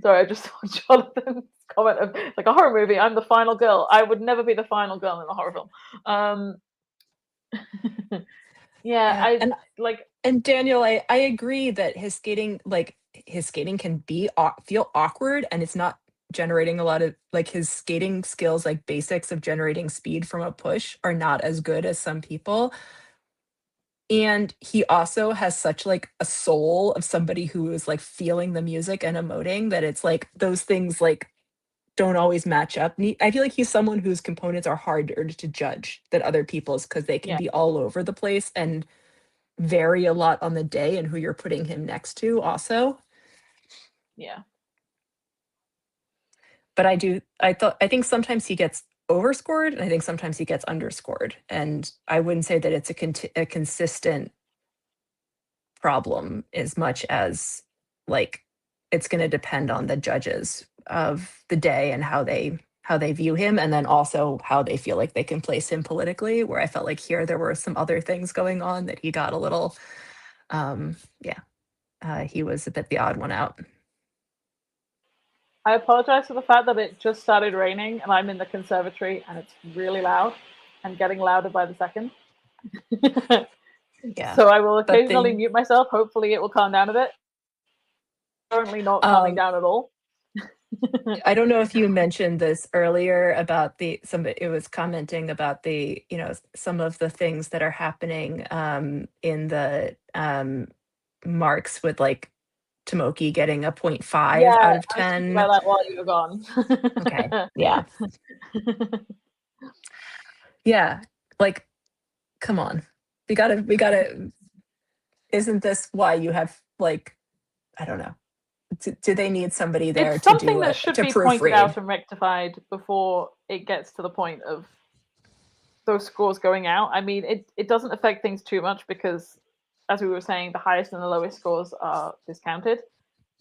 Speaker 1: Sorry, I just saw Jonathan's comment of like a horror movie. I'm the final girl. I would never be the final girl in a horror film.
Speaker 2: And Daniel, I agree that his skating can feel awkward, and it's not generating a lot of, like, his skating skills, like basics of generating speed from a push, are not as good as some people. And he also has such like a soul of somebody who is like feeling the music and emoting, that it's like those things like don't always match up. I feel like he's someone whose components are harder to judge than other people's, because they can be all over the place and vary a lot on the day and who you're putting him next to also.
Speaker 1: Yeah.
Speaker 2: But I think sometimes he gets overscored, and I think sometimes he gets underscored. And I wouldn't say that it's a consistent problem, as much as like it's going to depend on the judges of the day and how they view him, and then also how they feel like they can place him politically, where I felt like here there were some other things going on that he got a little he was a bit the odd one out.
Speaker 1: I apologize for the fact that it just started raining and I'm in the conservatory and it's really loud and getting louder by the second.
Speaker 2: Yeah.
Speaker 1: So I will
Speaker 2: But
Speaker 1: occasionally mute myself. Hopefully it will calm down a bit. Currently not calming down at all.
Speaker 2: I don't know if you mentioned this earlier about it was commenting about some of the things that are happening in the marks with like Tomoki getting a 0.5 out of
Speaker 1: I was thinking
Speaker 2: 10.
Speaker 1: about that while you were gone.
Speaker 2: Okay. Yeah. Yeah. Like, come on. We gotta, isn't this why you have like, I don't know. Do they need somebody there
Speaker 1: It's
Speaker 2: to
Speaker 1: something that should be pointed out and rectified before it gets to the point of those scores going out. I mean, it doesn't affect things too much because, as we were saying, the highest and the lowest scores are discounted.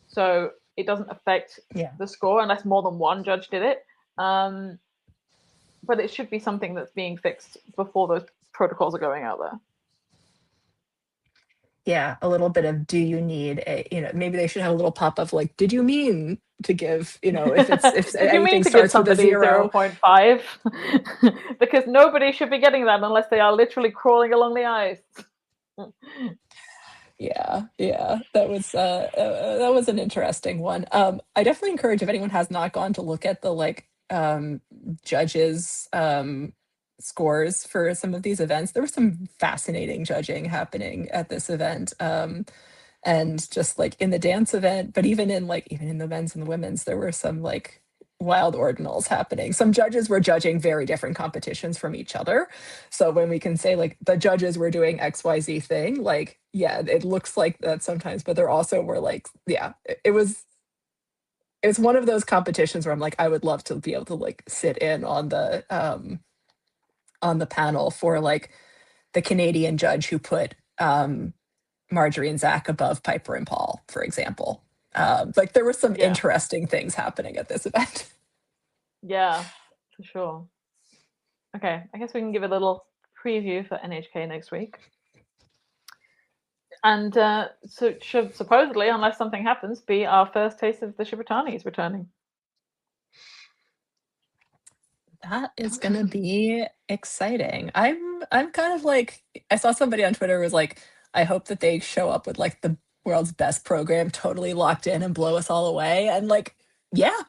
Speaker 1: So it doesn't affect the score unless more than one judge did it. But it should be something that's being fixed before those protocols are going out there.
Speaker 2: Yeah, a little bit of, do you need maybe they should have a little pop of like, did you mean to give, if
Speaker 1: did you
Speaker 2: anything
Speaker 1: mean to
Speaker 2: starts
Speaker 1: give
Speaker 2: with a
Speaker 1: somebody
Speaker 2: 0.
Speaker 1: 0.5? Because nobody should be getting that unless they are literally crawling along the ice.
Speaker 2: Yeah, that was an interesting one. I definitely encourage, if anyone has not gone, to look at the like judges scores for some of these events. There was some fascinating judging happening at this event. And just like in the dance event, but even in the men's and the women's, there were some like wild ordinals happening. Some judges were judging very different competitions from each other. So when we can say like the judges were doing XYZ thing, like, yeah, it looks like that sometimes, but there also were like, yeah, it's one of those competitions where I'm like, I would love to be able to like sit in on the panel for like the Canadian judge who put Marjorie and Zach above Piper and Paul, for example. Like there were some interesting things happening at this event.
Speaker 1: Yeah, for sure. Okay, I guess we can give a little preview for NHK next week. And so it should supposedly, unless something happens, be our first taste of the Shibutanis returning.
Speaker 2: That is gonna be exciting. I'm kind of like, I saw somebody on Twitter was like, I hope that they show up with like the world's best program totally locked in and blow us all away. And like, yeah,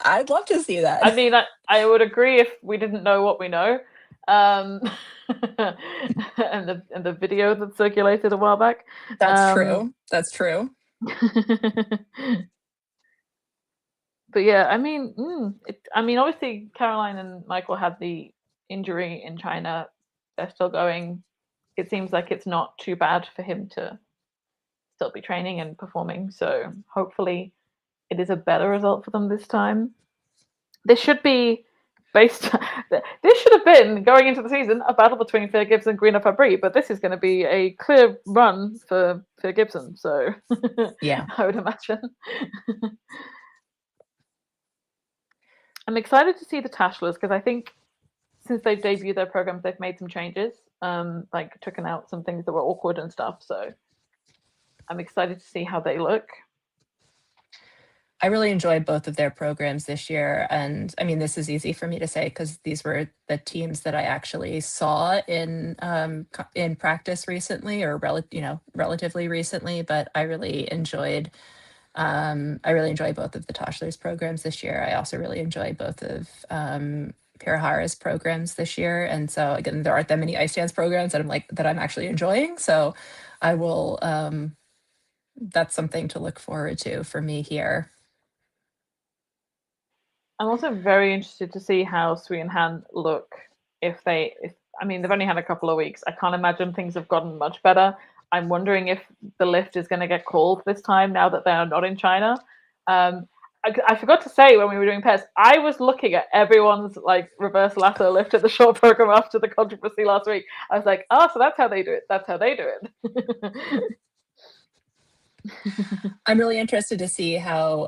Speaker 2: I'd love to see that.
Speaker 1: I mean, I would agree if we didn't know what we know. And the video that circulated a while back.
Speaker 2: That's true.
Speaker 1: But yeah, I mean, obviously Caroline and Michael had the injury in China. They're still going. It seems like it's not too bad for him to still be training and performing. So hopefully it is a better result for them this time. This should be this should have been, going into the season, a battle between Fair Gibson and Greena Fabry, but this is going to be a clear run for Fair Gibson. So
Speaker 2: yeah,
Speaker 1: I would imagine. I'm excited to see the Tashlers because I think since they've debuted their programs, they've made some changes, like taken out some things that were awkward and stuff. So I'm excited to see how they look.
Speaker 2: I really enjoyed both of their programs this year. And I mean, this is easy for me to say because these were the teams that I actually saw in practice recently, or relatively recently. But I really enjoyed both of the Toshlers programs this year. I also really enjoy both of Pirahara's programs this year. And so again, there aren't that many ice dance programs that I'm actually enjoying. So I will, that's something to look forward to for me here.
Speaker 1: I'm also very interested to see how Sui and Han look they've only had a couple of weeks. I can't imagine things have gotten much better. I'm wondering if the lift is going to get called this time now that they are not in China. I forgot to say when we were doing pairs, I was looking at everyone's like reverse lasso lift at the short program after the controversy last week. I was like, oh, so that's how they do it. That's how they do it.
Speaker 2: I'm really interested to see how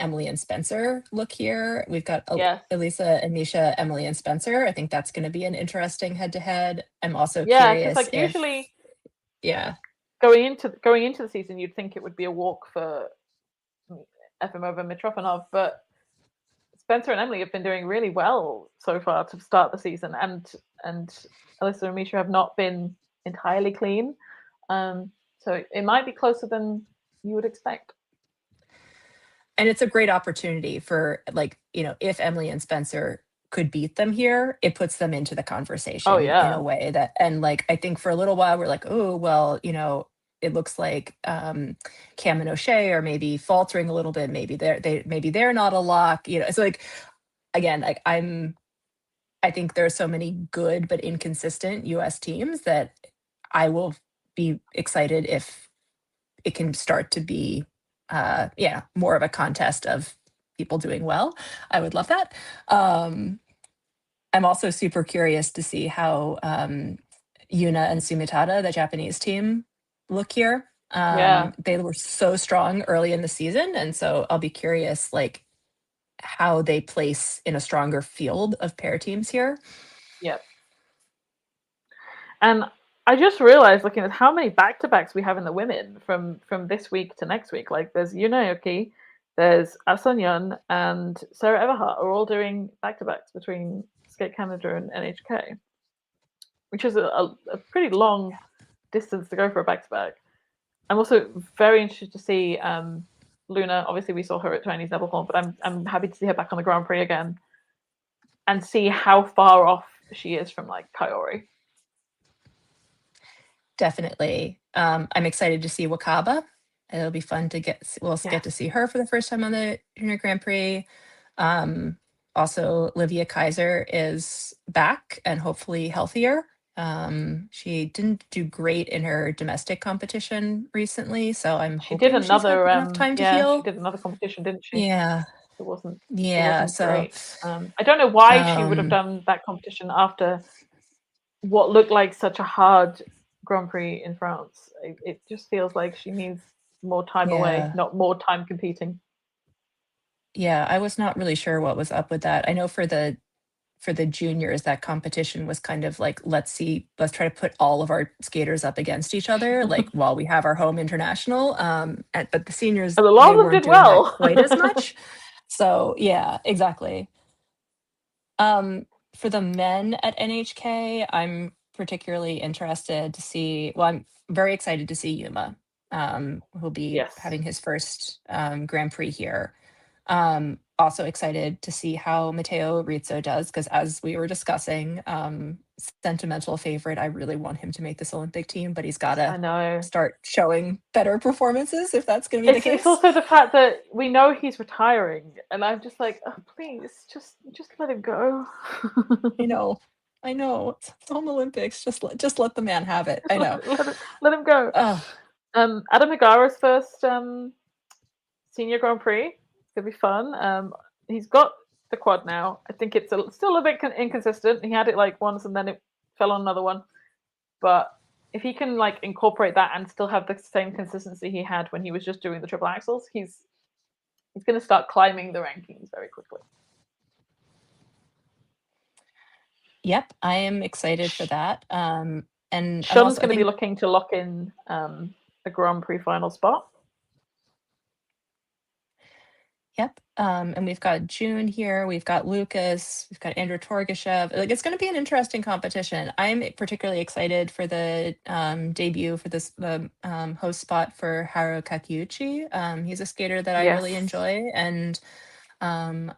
Speaker 2: Emily and Spencer look here. We've got Elisa and Misha, Emily and Spencer. I think that's going to be an interesting head-to-head. I'm also curious
Speaker 1: because usually, going into the season, you'd think it would be a walk for Efimova Mitrofanov, but Spencer and Emily have been doing really well so far to start the season, and Alyssa and Misha have not been entirely clean. So it might be closer than you would expect.
Speaker 2: And it's a great opportunity for, like, you know, if Emily and Spencer could beat them here, it puts them into the conversation in
Speaker 1: yeah.
Speaker 2: a way that, and like, I think for a little while we're like, oh, well, you know, it looks like Cam and O'Shea are maybe faltering a little bit. Maybe they're not a lock. You know, it's like, again, like I think there are so many good but inconsistent US teams that I will be excited if it can start to be more of a contest of people doing well. I would love that. I'm also super curious to see how Yuna and Sumitada, the Japanese team, look here. They were so strong early in the season, and so I'll be curious, like, how they place in a stronger field of pair teams here.
Speaker 1: Yep. And I just realized, looking at how many back-to-backs we have in the women from this week to next week. Like, there's Yuna Aoki, there's Ah-Sun Yeon, and Sarah Everhart are all doing back-to-backs between Skate Canada and NHK, which is a pretty long distance to go for a back-to-back. I'm also very interested to see Luna. Obviously, we saw her at Chinese Nebelhorn, but I'm happy to see her back on the Grand Prix again and see how far off she is from, like, Kaori.
Speaker 2: Definitely. I'm excited to see Wakaba. It'll be fun to get to see her for the first time on the Junior Grand Prix. Also, Livia Kaiser is back and hopefully healthier. She didn't do great in her domestic competition recently, so I'm hoping she's got enough time to heal.
Speaker 1: She did another competition, didn't she?
Speaker 2: Yeah.
Speaker 1: It wasn't
Speaker 2: So
Speaker 1: great. I don't know why she would have done that competition after what looked like such a hard Grand Prix in France. It just feels like she needs more time away, not more time competing.
Speaker 2: Yeah, I was not really sure what was up with that. I know for the juniors, that competition was kind of like, let's try to put all of our skaters up against each other, like, while we have our home international. But the seniors,
Speaker 1: and a lot of them did well,
Speaker 2: quite as much. So yeah, exactly. For the men at NHK, I'm particularly interested to see. Well, I'm very excited to see Yuma, who'll be having his first Grand Prix here. Also excited to see how Matteo Rizzo does, because as we were discussing, sentimental favorite, I really want him to make this Olympic team, but he's got to start showing better performances if that's going to be the case.
Speaker 1: It's also the fact that we know he's retiring, and I'm just like, oh, please, just let him go.
Speaker 2: I know. It's home Olympics. Just let the man have it. I know.
Speaker 1: let him go. Adam Higara's first senior Grand Prix. It's gonna be fun. He's got the quad now. I think it's still a bit inconsistent. He had it like once and then it fell on another one. But if he can, like, incorporate that and still have the same consistency he had when he was just doing the triple axels, he's going to start climbing the rankings very quickly.
Speaker 2: Yep, I am excited for that. And
Speaker 1: Sean's going to be looking to lock in a Grand Prix final spot.
Speaker 2: Yep. And we've got June here. We've got Lucas. We've got Andrew Torgashev. Like, it's going to be an interesting competition. I'm particularly excited for the debut for the host spot for Haru Kakiuchi. He's a skater that I really enjoy, and I'm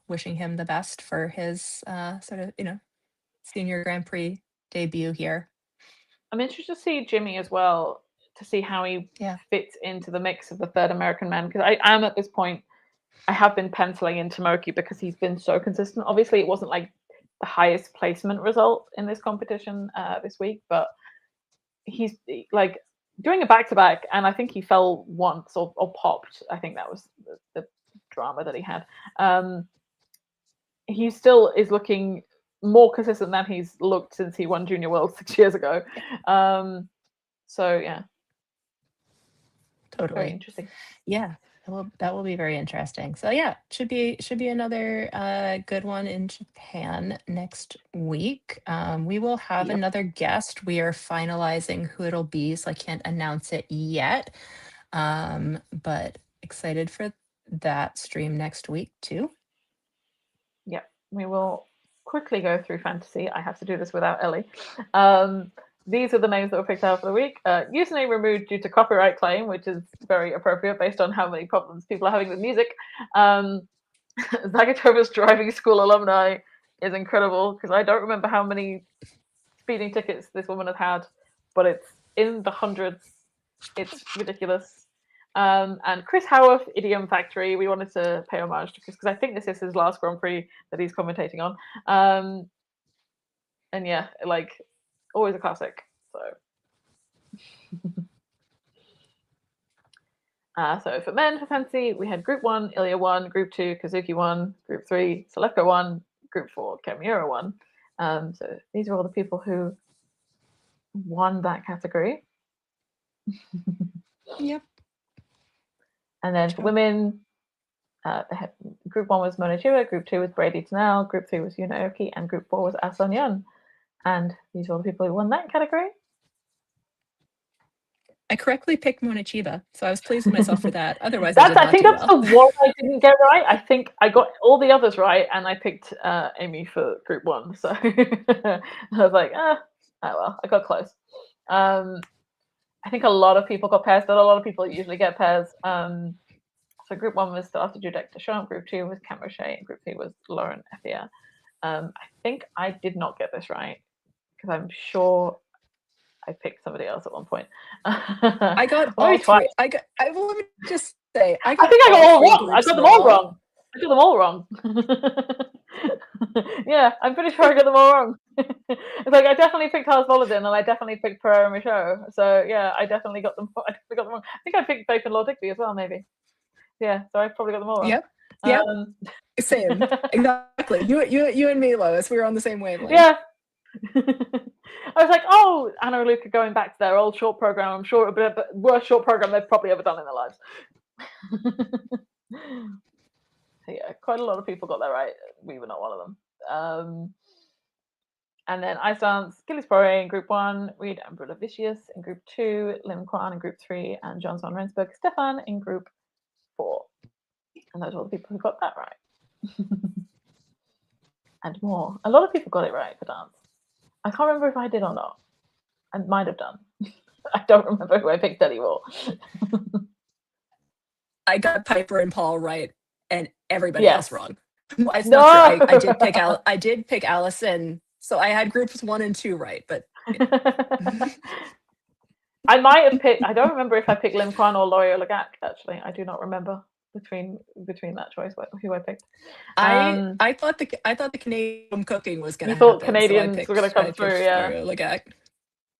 Speaker 2: wishing him the best for his sort of senior Grand Prix debut here.
Speaker 1: I'm interested to see Jimmy as well, to see how he fits into the mix of the third American man, because I am at this point, I have been penciling in Tomoki because he's been so consistent. Obviously, it wasn't like the highest placement result in this competition this week, but he's like doing a back-to-back, and I think he fell once or popped. I think that was the drama that he had. He still is looking more consistent than he's looked since he won Junior World 6 years ago. So yeah,
Speaker 2: totally
Speaker 1: very interesting.
Speaker 2: Yeah, that will be very interesting. So yeah, should be another good one in Japan next week. We will have another guest. We are finalizing who it'll be, so I can't announce it yet. But excited for that stream next week too.
Speaker 1: Yep, we will quickly go through fantasy. I have to do this without Ellie. These are the names that were picked out for the week. Username removed due to copyright claim, which is very appropriate based on how many problems people are having with music. Zagatova's driving school alumni is incredible because I don't remember how many speeding tickets this woman has had, but it's in the hundreds. It's ridiculous. And Chris Howarth, Idiom Factory. We wanted to pay homage to Chris because I think this is his last Grand Prix that he's commentating on. And yeah, like always a classic. So for men for fantasy, we had Group 1, Ilya won, Group 2, Kazuki won, Group 3, Selevko won, Group 4, Kamiura won. So these are all the people who won that category.
Speaker 2: Yep.
Speaker 1: And then for women, Group 1 was Mona Chiba, Group 2 was Brady Tanel, Group 3 was Yuna Oki, and Group 4 was Ason Yun. And these are all the people who won that category.
Speaker 2: I correctly picked Mona Chiba, so I was pleased with myself for that. Otherwise,
Speaker 1: I think that's
Speaker 2: well.
Speaker 1: the one I didn't get right. I think I got all the others right, and I picked Amy for Group 1. So I was like, oh well, I got close. I think a lot of people got pairs, but a lot of people usually get pairs. So Group 1 was Stellato-Dudek Deschamps, Group 2 was Cam Roche, and Group 3 was Lauren Effia. I think I did not get this right because I'm sure I picked somebody else at one point.
Speaker 2: I got all three. Well, let me just say, I think
Speaker 1: I got all wrong. I got them all wrong. I got them all wrong. Yeah, I'm pretty sure I got them all wrong. It's like I definitely picked Hans Volodin and I definitely picked Pereira Michaud. So yeah, I definitely got them. I definitely got them wrong. I think I picked Faith and Lord Digby as well, maybe. Yeah, so I probably got them all wrong.
Speaker 2: Yep. Same. Exactly. You and me, Lois. We were on the same wavelength.
Speaker 1: Yeah. I was like, oh, Anna and Luke are going back to their old short program. I'm sure it'll be the worst short program they've probably ever done in their lives. So yeah, quite a lot of people got that right. We were not one of them. And then Ice Dance, Gilles Poirier in Group 1, Reed and Bruna Vicious in Group 2, Lim Kwan in Group 3, and John van Rensburg Stefan in Group 4. And those are all the people who got that right. And more. A lot of people got it right for dance. I can't remember if I did or not. I might have done. I don't remember who I picked anymore.
Speaker 2: I got Piper and Paul right, and everybody else wrong. It's
Speaker 1: no!
Speaker 2: not true. I did pick Allison, so I had groups 1 and 2 right, but
Speaker 1: I might have picked. I don't remember if I picked Lim Kwan or Laurie Lagak. Actually, I do not remember between that choice who I picked.
Speaker 2: I thought the Canadian cooking was going to
Speaker 1: happen. You thought
Speaker 2: happen,
Speaker 1: Canadians were going to come through, yeah.
Speaker 2: Lagak.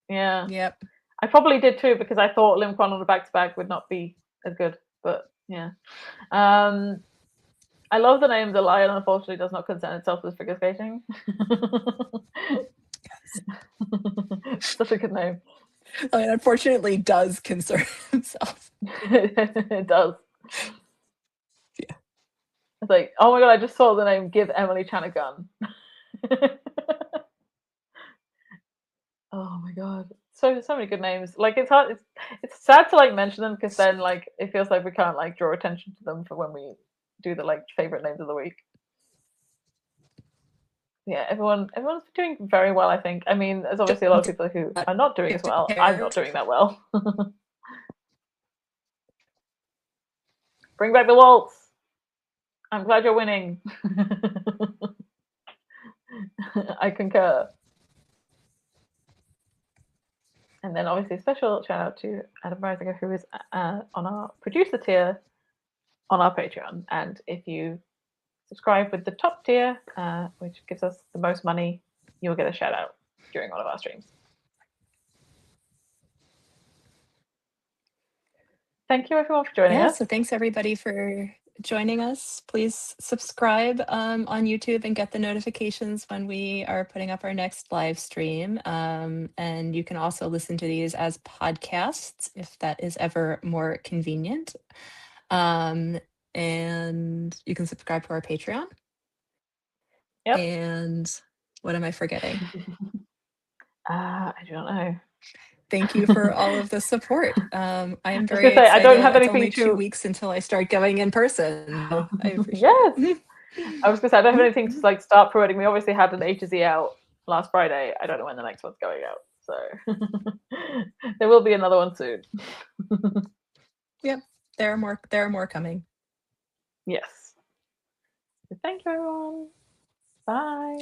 Speaker 1: Yeah.
Speaker 2: Yep.
Speaker 1: I probably did too because I thought Lim Kwan on the back-to-back would not be as good, but yeah. I love the name The Lion unfortunately does not concern itself with figure skating. Such a good name.
Speaker 2: I mean, unfortunately does concern himself.
Speaker 1: It does.
Speaker 2: Yeah.
Speaker 1: It's like, oh my god, I just saw the name Give Emily Chan a Gun. Oh my god. So many good names. Like it's hard it's sad to like mention them because then like it feels like we can't like draw attention to them for when we do the like favorite names of the week. Yeah, everyone's doing very well, I think. I mean, there's obviously a lot of people who are not doing as well. I'm not doing that well. Bring back the waltz. I'm glad you're winning. I concur. And then obviously a special shout out to Adam Reisinger, who is on our producer tier on our Patreon. And if you subscribe with the top tier, which gives us the most money, you'll get a shout out during one of our streams. Thank you everyone for joining us.
Speaker 2: So thanks everybody for joining us. Please subscribe on YouTube and get the notifications when we are putting up our next live stream. And you can also listen to these as podcasts if that is ever more convenient. And you can subscribe to our Patreon.
Speaker 1: Yep.
Speaker 2: And what am I forgetting?
Speaker 1: I don't know.
Speaker 2: thank you for all of the support. I am
Speaker 1: was
Speaker 2: very
Speaker 1: gonna say, I don't
Speaker 2: excited.
Speaker 1: have
Speaker 2: It's
Speaker 1: anything
Speaker 2: only 2
Speaker 1: to.
Speaker 2: weeks until I start going in person. So I appreciate
Speaker 1: Yes,
Speaker 2: it.
Speaker 1: I was gonna say I don't have anything to like start promoting. We obviously had an A to Z out last Friday. I don't know when the next one's going out, so there will be another one soon.
Speaker 2: Yep, there are more coming.
Speaker 1: Yes. Thank you, everyone. Bye.